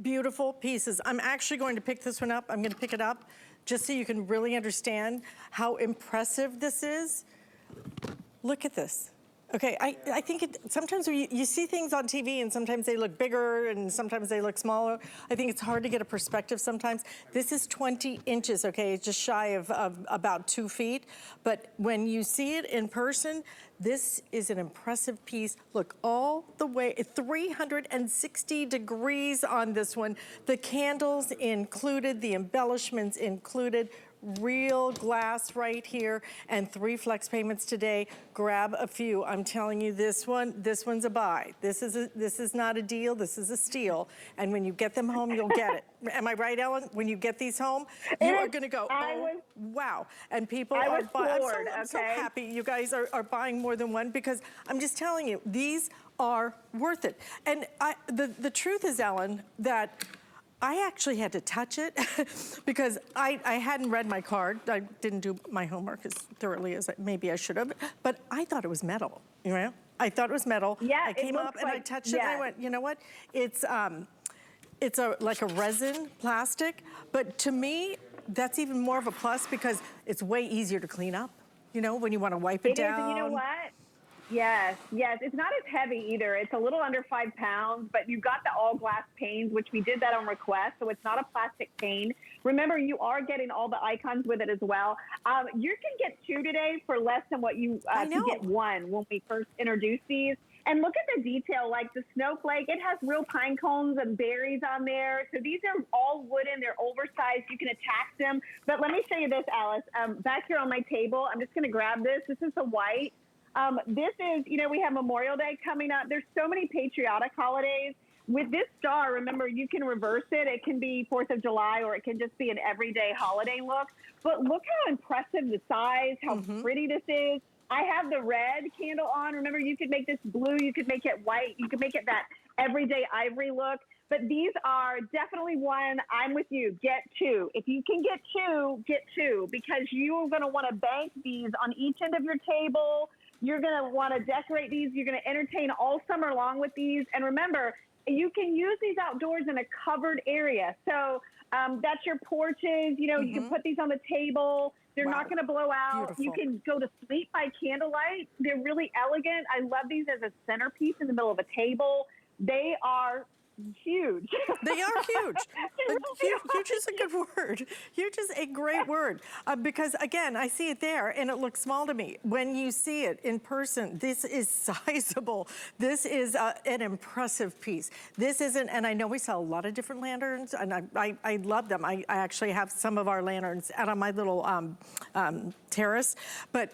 Beautiful pieces. I'm actually going to pick this one up. I'm going to pick it up just so you can really understand how impressive this is. Look at this. Okay, I think sometimes you see things on TV and sometimes they look bigger and sometimes they look smaller. I think it's hard to get a perspective sometimes. This is 20 inches, okay? It's just shy of about 2 feet. But when you see it in person, this is an impressive piece. Look, all the way, 360 degrees on this one. The candles included, the embellishments included, real glass right here, and 3 flex payments today. Grab a few. I'm telling you, this one's a buy. This is not a deal, this is a steal. And when you get them home, you'll get it. Am I right, Ellen? When you get these home, you are gonna go, oh, wow. And people are buying. I'm so happy you guys are buying more than one, because I'm just telling you, these are worth it. And the truth is, Ellen, that I actually had to touch it because I hadn't read my card. I didn't do my homework as thoroughly as maybe I should have, but I thought it was metal, you know? I thought it was metal. Yeah, I came up and I touched it and I went, you know what? It's like a resin plastic, but to me, that's even more of a plus because it's way easier to clean up, you know, when you want to wipe it down. It is, and you know what? Yes. It's not as heavy either. It's a little under 5 pounds, but you've got the all glass panes, which we did that on request. So it's not a plastic pane. Remember, you are getting all the icons with it as well. You can get 2 today for less than what you could get 1 when we first introduced these. And look at the detail, like the snowflake. It has real pine cones and berries on there. So these are all wooden. They're oversized. You can attack them. But let me show you this, Alice. Back here on my table, I'm just going to grab this. This is the white. This is, you know, we have Memorial Day coming up. There's so many patriotic holidays. With this star, remember, you can reverse it. It can be 4th of July, or it can just be an everyday holiday look. But look how impressive the size, how pretty this is. I have the red candle on. Remember, you could make this blue. You could make it white. You could make it that everyday ivory look. But these are definitely one. I'm with you. Get 2. If you can get 2, get 2, because you are going to want to bank these on each end of your table. You're going to want to decorate these. You're going to entertain all summer long with these. And remember, you can use these outdoors in a covered area. So that's your porches. You know, you can put these on the table. They're not going to blow out. Beautiful. You can go to sleep by candlelight. They're really elegant. I love these as a centerpiece in the middle of a table. They are huge. They are huge. Huge is a good word. Huge is a great word because, again, I see it there and it looks small to me. When you see it in person, this is sizable. This is an impressive piece. This isn't, and I know we sell a lot of different lanterns, and I love them. I actually have some of our lanterns out on my little terrace, but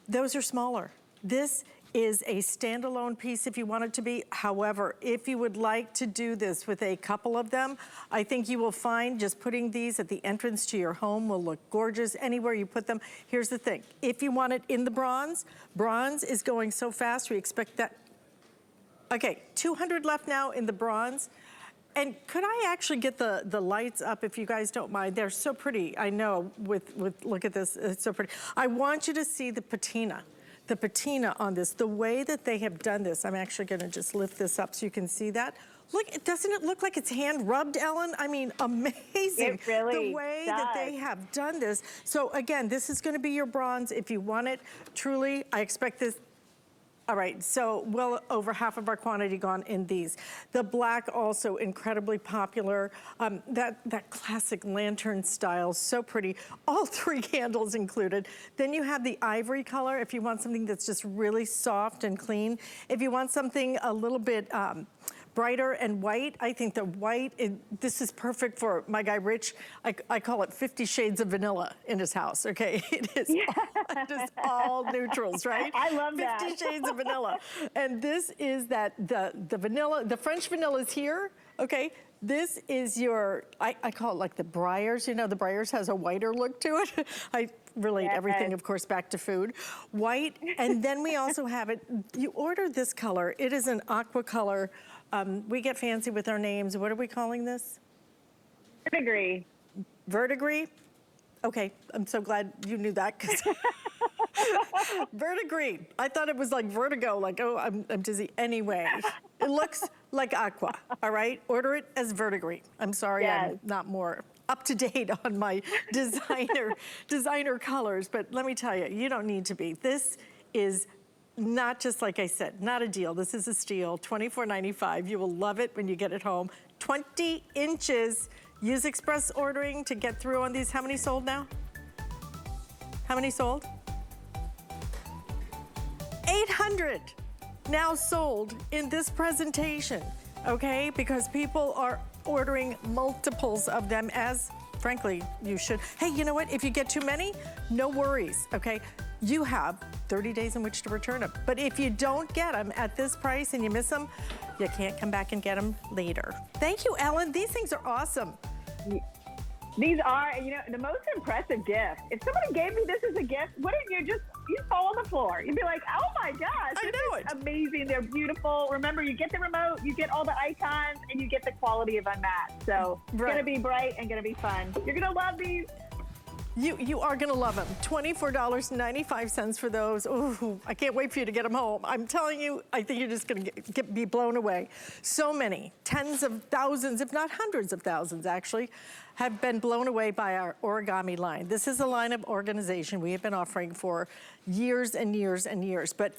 those are smaller. This is a standalone piece if you want it to be. However, if you would like to do this with a couple of them, I think you will find just putting these at the entrance to your home will look gorgeous anywhere you put them. Here's the thing, if you want it in the bronze is going so fast, we expect that. Okay, 200 left now in the bronze. And could I actually get the lights up if you guys don't mind? They're so pretty, I know, with look at this, it's so pretty. I want you to see the patina. The patina on this, the way that they have done this. I'm actually gonna just lift this up so you can see that. Look, doesn't it look like it's hand rubbed, Ellen? I mean, amazing. It really the way does. that they have done this. So again, this is gonna be your bronze if you want it. Truly, I expect this. All right, so well over half of our quantity gone in these. The black also incredibly popular. That classic lantern style, so pretty. All 3 candles included. Then you have the ivory color if you want something that's just really soft and clean. If you want something a little bit brighter and white, I think the white, this is perfect for my guy Rich. I call it 50 shades of vanilla in his house, okay? It is all neutrals, right? I love 50 that. 50 shades of vanilla. And this is that, the vanilla, the French vanilla is here, okay? This is your, I call it like the Breyers. You know, the Breyers has a whiter look to it. I relate everything, of course, back to food. White, and then we also have it, you order this color. It is an aqua color. We get fancy with our names. What are we calling this? Verdigris. Verdigris? Okay, I'm so glad you knew that. Verdigris. I thought it was like vertigo, like, oh, I'm dizzy. Anyway, it looks like aqua, all right? Order it as verdigris. I'm sorry, Yes. I'm not more up to date on my designer colors, but let me tell you, you don't need to be. This is not just, like I said, not a deal. This is a steal, $24.95. You will love it when you get it home. 20 inches. Use express ordering to get through on these. How many sold now? How many sold? 800 now sold in this presentation, okay? Because people are ordering multiples of them, as frankly you should. Hey, you know what? If you get too many, no worries, okay? You have 30 days in which to return them. But if you don't get them at this price and you miss them, you can't come back and get them later. Thank you, Ellen. These things are awesome. These are, you know, the most impressive gift. If somebody gave me this as a gift, wouldn't you just, you'd fall on the floor. You'd be like, oh my gosh, I know this it. is amazing. They're beautiful. Remember, you get the remote, you get all the icons, and you get the quality of unmatched. So it's Right. gonna be bright and gonna be fun. You're gonna love these. You are gonna love them. $24.95 for those. Ooh, I can't wait for you to get them home. I'm telling you, I think you're just gonna be blown away. So many, tens of thousands, if not hundreds of thousands actually, have been blown away by our origami line. This is a line of organization we have been offering for years and years and years. But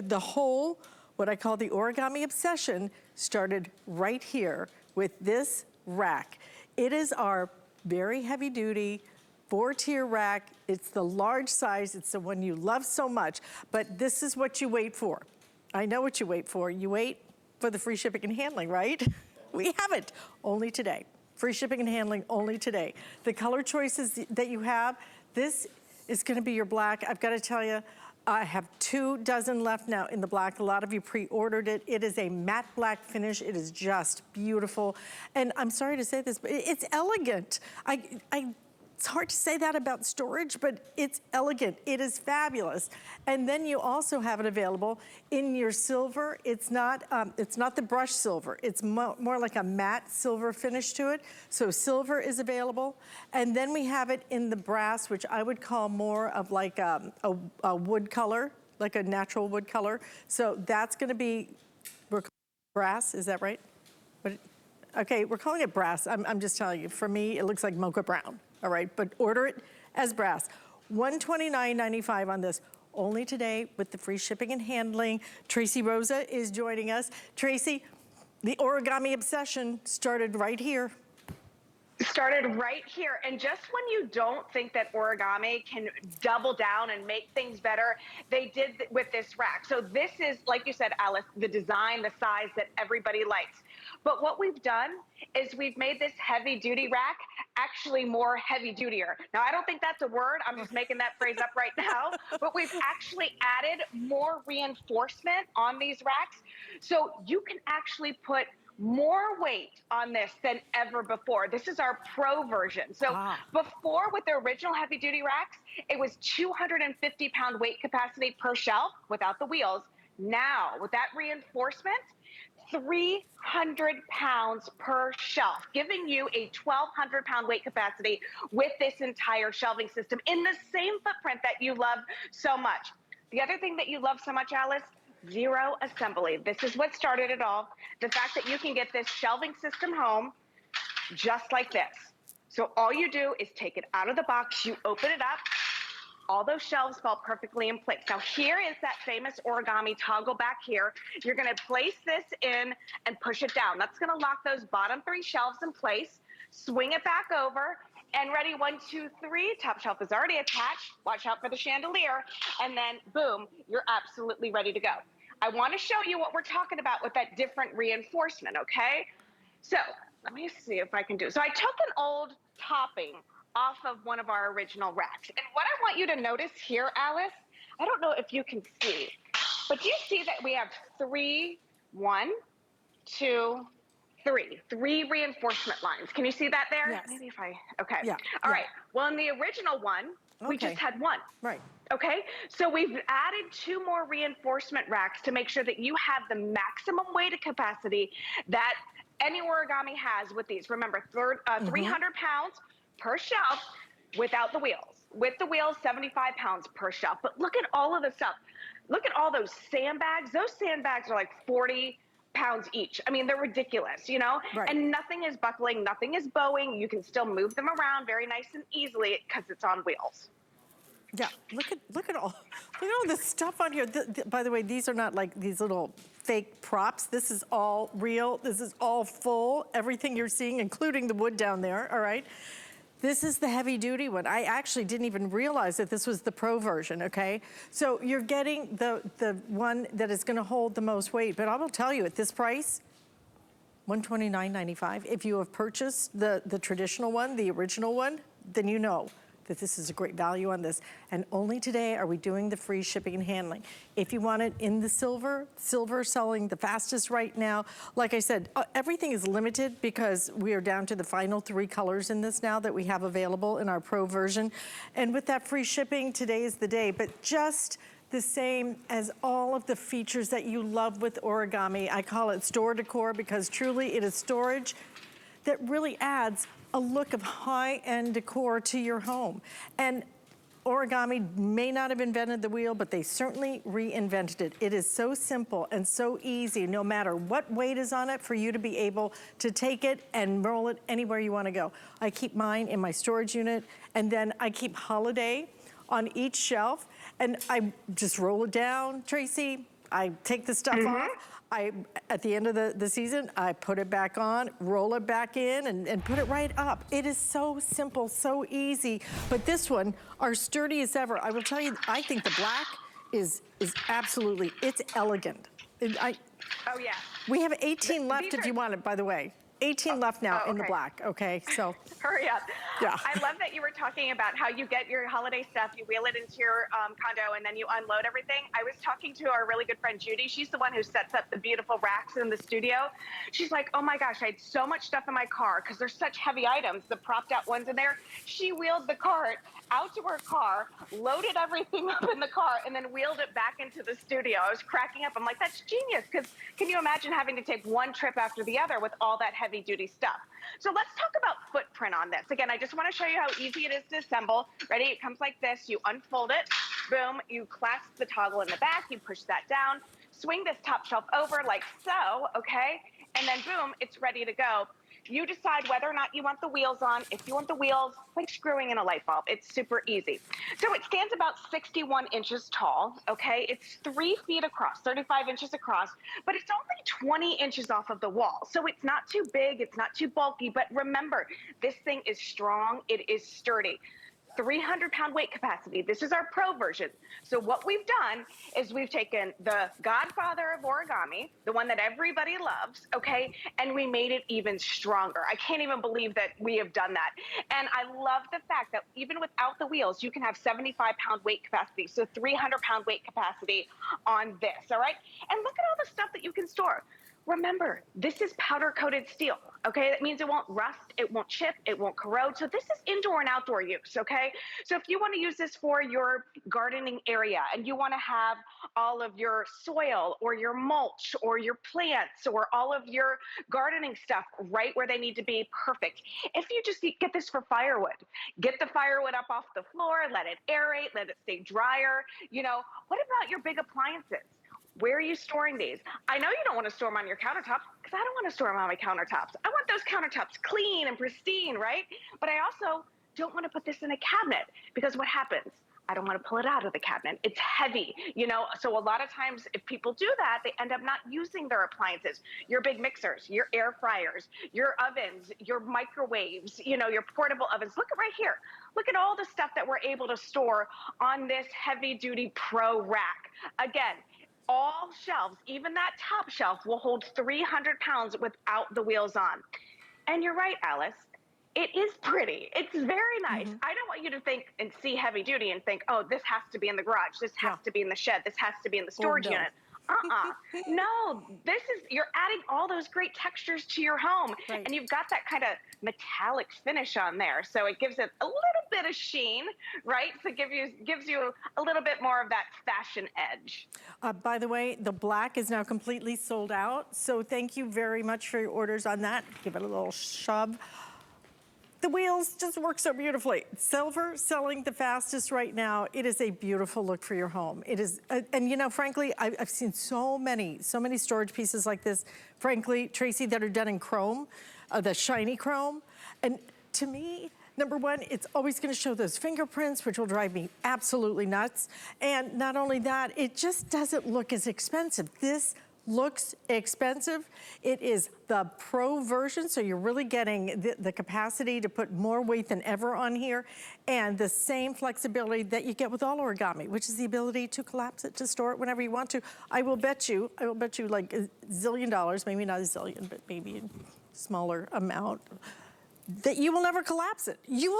the whole, what I call the origami obsession, started right here with this rack. It is our very heavy duty, 4-tier rack. It's the large size. It's the one you love so much, but this is what you wait for. I know what you wait for. You wait for the free shipping and handling, right? We have it only today. Free shipping and handling only today. The color choices that you have, this is gonna be your black. I've gotta tell you, I have 2 dozen left now in the black. A lot of you pre-ordered it. It is a matte black finish. It is just beautiful. And I'm sorry to say this, but it's elegant. It's hard to say that about storage, but it's elegant. It is fabulous. And then you also have it available in your silver. It's not the brushed silver. It's more like a matte silver finish to it. So silver is available. And then we have it in the brass, which I would call more of like a wood color. like a natural wood color. So that's gonna be, we're calling it brass, is that right? Okay, we're calling it brass. I'm just telling you, for me, it looks like mocha brown, all right? But order it as brass. $129.95 on this. Only today with the free shipping and handling. Tracy Rosa is joining us. Tracy, the origami obsession started right here. Started right here. And just when you don't think that origami can double down and make things better, they did with this rack. So this is, like you said, Alice, the design, the size that everybody likes. But what we've done is we've made this heavy duty rack actually more heavy dutier. Now, I don't think that's a word. I'm just making that phrase up right now. But we've actually added more reinforcement on these racks. So you can actually put more weight on this than ever before. This is our pro version. So before, with the original heavy duty racks, it was 250-pound weight capacity per shelf without the wheels. Now, with that reinforcement, 300 pounds per shelf, giving you a 1,200-pound weight capacity with this entire shelving system in the same footprint that you love so much. The other thing that you love so much, Alice, zero assembly. This is what started it all. The fact that you can get this shelving system home just like this. So all you do is take it out of the box, you open it up, all those shelves fall perfectly in place. Now here is that famous origami toggle back here. You're gonna place this in and push it down. That's gonna lock those bottom 3 shelves in place, swing it back over, and ready, 1, 2, 3, top shelf is already attached. Watch out for the chandelier, and then boom, you're absolutely ready to go. I wanna show you what we're talking about with that different reinforcement, okay? So let me see if I can do it. So I took an old topping off of one of our original racks. And what I want you to notice here, Alice, I don't know if you can see, but do you see that we have 3 reinforcement lines? Can you see that there? Yes. Maybe if I, okay. Yeah. All right. Well, in the original one, we just had 1. Right. Okay, so we've added 2 more reinforcement racks to make sure that you have the maximum weight capacity that any origami has with these. Remember, 300 pounds per shelf without the wheels. With the wheels, 75 pounds per shelf. But look at all of the stuff. Look at all those sandbags. Those sandbags are like 40 pounds each. I mean, they're ridiculous, you know? Right. And nothing is buckling, nothing is bowing. You can still move them around very nice and easily because it's on wheels. Yeah, look at all the stuff on here. By the way, these are not like these little fake props. This is all real. This is all full. Everything you're seeing, including the wood down there, all right? This is the heavy duty one. I actually didn't even realize that this was the pro version, okay? So you're getting the one that is gonna hold the most weight, but I will tell you at this price, $129.95. If you have purchased the traditional one, the original one, then you know that this is a great value on this. And only today are we doing the free shipping and handling. If you want it in the silver selling the fastest right now. Like I said, everything is limited because we are down to the final 3 colors in this now that we have available in our pro version. And with that free shipping, today is the day. But just the same as all of the features that you love with origami. I call it store decor because truly it is storage that really adds a look of high-end decor to your home. And origami may not have invented the wheel, but they certainly reinvented it. It is so simple and so easy, no matter what weight is on it, for you to be able to take it and roll it anywhere you wanna go. I keep mine in my storage unit, and then I keep holiday on each shelf, and I just roll it down, Tracy. I take the stuff off. At the end of the season, I put it back on, roll it back in, and put it right up. It is so simple, so easy. But this one, our sturdiest ever. I will tell you, I think the black is absolutely, it's elegant. Oh yeah. We have 18 left if you want it, by the way. 18 left now in the black, okay? So hurry up. Yeah. I love that you were talking about how you get your holiday stuff, you wheel it into your condo, and then you unload everything. I was talking to our really good friend Judy. She's the one who sets up the beautiful racks in the studio. She's like, oh my gosh, I had so much stuff in my car because there's such heavy items, the propped out ones in there. She wheeled the cart out to her car, loaded everything up in the car, and then wheeled it back into the studio. I was cracking up. I'm like, that's genius, because can you imagine having to take one trip after the other with all that heavy duty stuff? So let's talk about footprint on this. Again, I just want to show you how easy it is to assemble. Ready? It comes like this. You unfold it. Boom, you clasp the toggle in the back, you push that down, swing this top shelf over like so, okay? And then boom, it's ready to go. You decide whether or not you want the wheels on. If you want the wheels, like screwing in a light bulb. It's super easy. So it stands about 61 inches tall, okay? It's 3 feet across, 35 inches across, but it's only 20 inches off of the wall. So it's not too big, it's not too bulky, but remember, this thing is strong, it is sturdy. 300-pound weight capacity. This is our pro version. So what we've done is we've taken the godfather of origami, the one that everybody loves, okay, and we made it even stronger. I can't even believe that we have done that. And I love the fact that even without the wheels, you can have 75-pound weight capacity, so 300-pound weight capacity on this, all right? And look at all the stuff that you can store. Remember, this is powder-coated steel, okay? That means it won't rust, it won't chip, it won't corrode. So this is indoor and outdoor use, okay? So if you want to use this for your gardening area and you want to have all of your soil or your mulch or your plants or all of your gardening stuff right where they need to be, perfect. If you just get this for firewood, get the firewood up off the floor, let it aerate, let it stay drier. You know, what about your big appliances? Where are you storing these? I know you don't want to store them on your countertops because I don't want to store them on my countertops. I want those countertops clean and pristine, right? But I also don't want to put this in a cabinet because what happens? I don't want to pull it out of the cabinet. It's heavy, you know? So a lot of times if people do that, they end up not using their appliances, your big mixers, your air fryers, your ovens, your microwaves, you know, your portable ovens. Look at right here. Look at all the stuff that we're able to store on this heavy duty pro rack. Again, all shelves, even that top shelf, will hold 300 pounds without the wheels on. And you're right, Alice. It is pretty. It's very nice. I don't want you to think and see heavy duty and think, oh, this has to be in the garage. This has to be in the shed. This has to be in the storage unit. No, this is, you're adding all those great textures to your home. Right. And you've got that kind of metallic finish on there. So it gives it a little bit of sheen, right? So it gives you a little bit more of that fashion edge. By the way, the black is now completely sold out. So thank you very much for your orders on that. Give it a little shove. The wheels just work so beautifully. Silver selling the fastest right now. It is a beautiful look for your home. It is, and you know, frankly, I've seen so many storage pieces like this, frankly, Tracy, that are done in chrome, the shiny chrome. And to me, number one, it's always gonna show those fingerprints, which will drive me absolutely nuts. And not only that, it just doesn't look as expensive. This looks expensive. It is the pro version, so you're really getting the capacity to put more weight than ever on here, and the same flexibility that you get with all origami, which is the ability to collapse it, to store it whenever you want to. I will bet you like $1 zillion, maybe not a zillion, but maybe a smaller amount, that you will never collapse it. You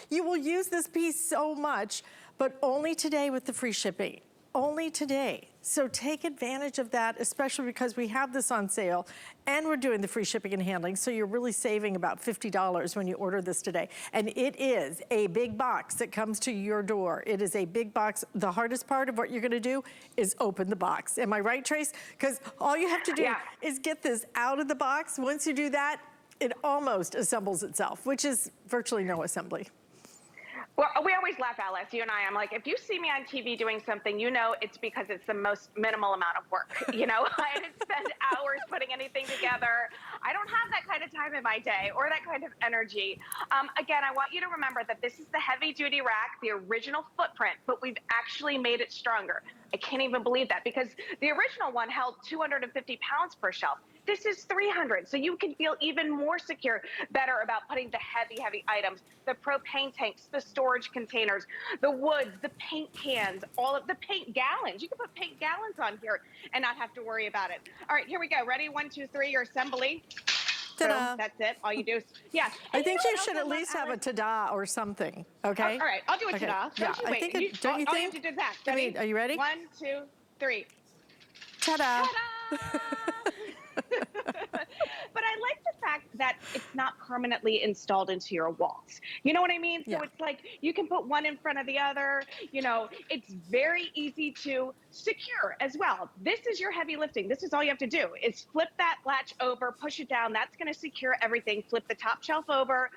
will use this piece so much, but only today with the free shipping. Only today. So take advantage of that, especially because we have this on sale and we're doing the free shipping and handling. So you're really saving about $50 when you order this today. And it is a big box that comes to your door. It is a big box. The hardest part of what you're gonna do is open the box. Am I right, Trace? Because all you have to do is get this out of the box. Once you do that, it almost assembles itself, which is virtually no assembly. Well, we always laugh, Alice, you and I. I'm like, if you see me on TV doing something, you know it's because it's the most minimal amount of work. You know, I didn't spend hours putting anything together. I don't have that kind of time in my day or that kind of energy. Again, I want you to remember that this is the heavy-duty rack, the original footprint, but we've actually made it stronger. I can't even believe that because the original one held 250 pounds per shelf. This is 300, so you can feel even more secure, better about putting the heavy, heavy items, the propane tanks, the storage containers, the woods, the paint cans, all of the paint gallons. You can put paint gallons on here and not have to worry about it. All right, here we go. Ready? 1, 2, 3, your assembly. Ta-da. So that's it. All you do is, yeah. I think you should at least have a ta-da or something, okay? All right, I'll do a ta-da. Yeah, Don't you wait. don't you think? All you have to do is that. Ready? Are you ready? 1, 2, 3. Ta-da. Ta-da! But I like the fact that it's not permanently installed into your walls. You know what I mean? So it's like you can put one in front of the other. You know, it's very easy to secure as well. This is your heavy lifting. This is all you have to do is flip that latch over, push it down. That's going to secure everything. Flip the top shelf over.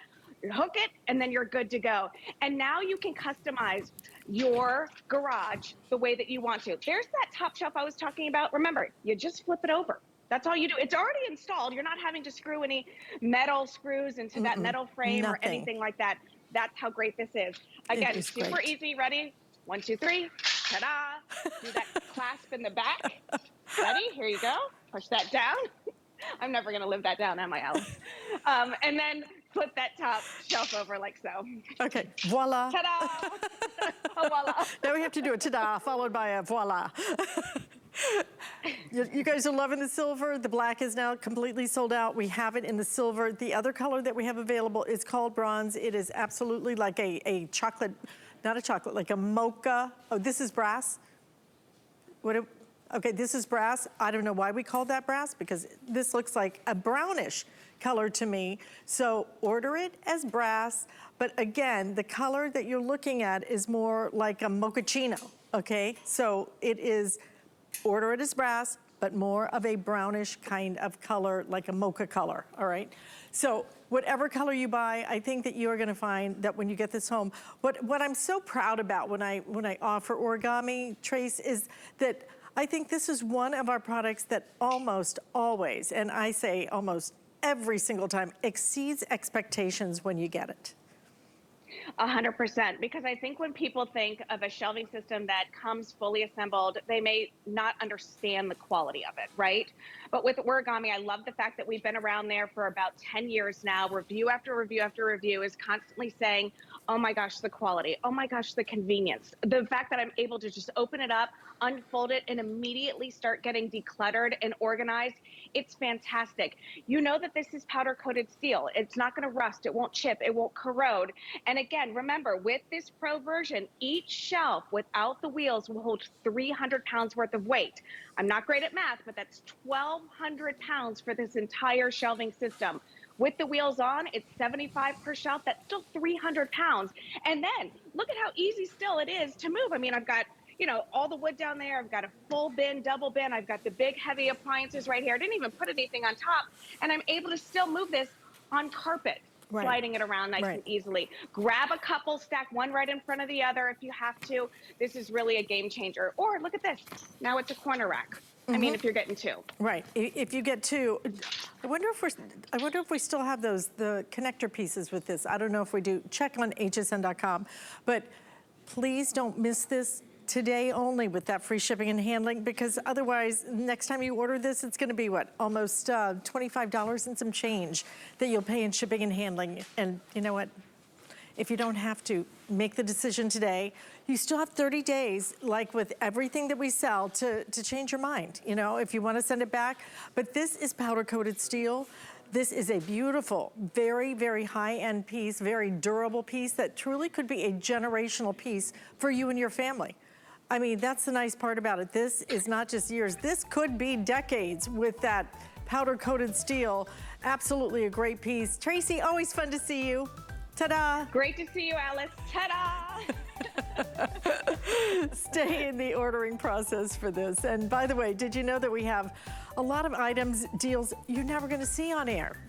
hook it, and then you're good to go. And now you can customize your garage the way that you want to. There's that top shelf I was talking about. Remember, you just flip it over. That's all you do. It's already installed. You're not having to screw any metal screws into that metal frame or anything like that. That's how great this is. Again, super easy. Ready? 1, 2, 3. Ta-da! Do that clasp in the back. Ready? Here you go. Push that down. I'm never going to live that down, am I, Alice? And then flip that top shelf over like so. Okay, voila. Ta-da! Oh, voila. Now we have to do a ta-da followed by a voila. You guys are loving the silver. The black is now completely sold out. We have it in the silver. The other color that we have available is called bronze. It is absolutely like a chocolate, not a chocolate, like a mocha. Oh, this is brass. Okay, this is brass. I don't know why we call that brass, because this looks like a brownish color to me. So order it as brass. But again, the color that you're looking at is more like a mochaccino, okay? So it is, order it as brass, but more of a brownish kind of color, like a mocha color, all right? So whatever color you buy, I think that you are gonna find that when you get this home, what I'm so proud about when I offer origami, Trace, is that I think this is one of our products that almost always, and I say almost every single time, exceeds expectations when you get it. 100%, because I think when people think of a shelving system that comes fully assembled, they may not understand the quality of it, right? But with origami, I love the fact that we've been around there for about 10 years now. Review after review after review is constantly saying, oh my gosh, the quality, oh my gosh, the convenience. The fact that I'm able to just open it up, unfold it, and immediately start getting decluttered and organized, it's fantastic. You know that this is powder coated steel. It's not gonna rust, it won't chip, it won't corrode. And again, remember, with this Pro version, each shelf without the wheels will hold 300 pounds worth of weight. I'm not great at math, but that's 1,200 pounds for this entire shelving system. With the wheels on, it's 75 per shelf. That's still 300 pounds. And then look at how easy still it is to move. I mean, I've got, you know, all the wood down there. I've got a full bin, double bin. I've got the big heavy appliances right here. I didn't even put anything on top. And I'm able to still move this on carpet, sliding it around nice and easily. Grab a couple, stack one right in front of the other if you have to. This is really a game changer. Or look at this. Now it's a corner rack. I mean, if you're getting two. Right. If you get two, I wonder if we still have the connector pieces with this. I don't know if we do. Check on hsn.com. But please don't miss this today only with that free shipping and handling, because otherwise, next time you order this, it's gonna be what? Almost $25 and some change that you'll pay in shipping and handling. And you know what? If you don't have to, make the decision today. You still have 30 days, like with everything that we sell, to change your mind, you know, if you want to send it back. But this is powder coated steel. This is a beautiful, very, very high-end piece, very durable piece that truly could be a generational piece for you and your family. I mean, that's the nice part about it. This is not just years. This could be decades with that powder coated steel. Absolutely a great piece. Tracy, always fun to see you. Ta-da! Great to see you, Alice. Ta-da! Stay in the ordering process for this. And by the way, did you know that we have a lot of items, deals you're never going to see on air?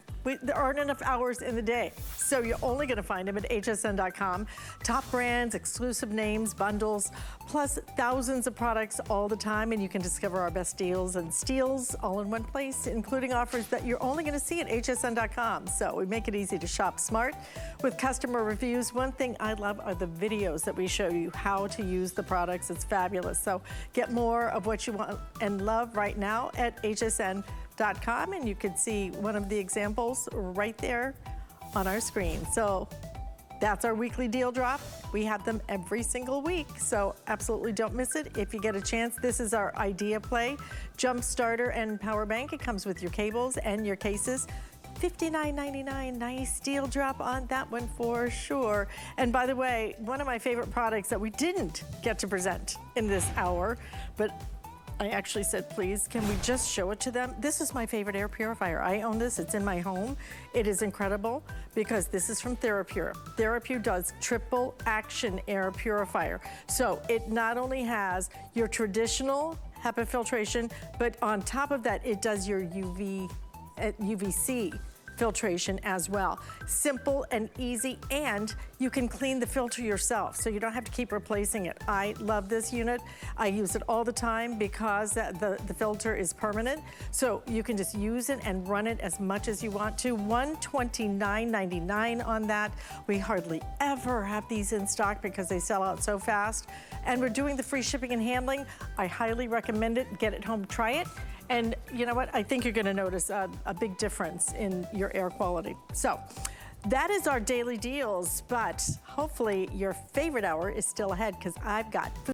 There aren't enough hours in the day, so you're only going to find them at hsn.com. Top brands, exclusive names, bundles, plus thousands of products all the time, and you can discover our best deals and steals all in one place, including offers that you're only going to see at hsn.com. So we make it easy to shop smart with customer reviews. One thing I love are the videos that we show you how to use the products. It's fabulous. So get more of what you want and love right now at hsn.com, and you can see one of the examples right there on our screen. So that's our weekly deal drop. We have them every single week, so absolutely don't miss it. If you get a chance, this is our Idea Play Jump Starter and Power Bank. It comes with your cables and your cases. $59.99, nice deal drop on that one for sure. And by the way, one of my favorite products that we didn't get to present in this hour, but I actually said, please, can we just show it to them? This is my favorite air purifier. I own this, it's in my home. It is incredible because this is from TheraPure. TheraPure does triple action air purifier. So it not only has your traditional HEPA filtration, but on top of that, it does your UVC filtration as well. Simple and easy, and you can clean the filter yourself, so you don't have to keep replacing it. I love this unit. I use it all the time because the filter is permanent, so you can just use it and run it as much as you want to. $129.99 on that. We hardly ever have these in stock because they sell out so fast. And we're doing the free shipping and handling. I highly recommend it. Get it home, try it. And you know what? I think you're gonna notice a big difference in your air quality. So that is our daily deals, but hopefully your favorite hour is still ahead because I've got food.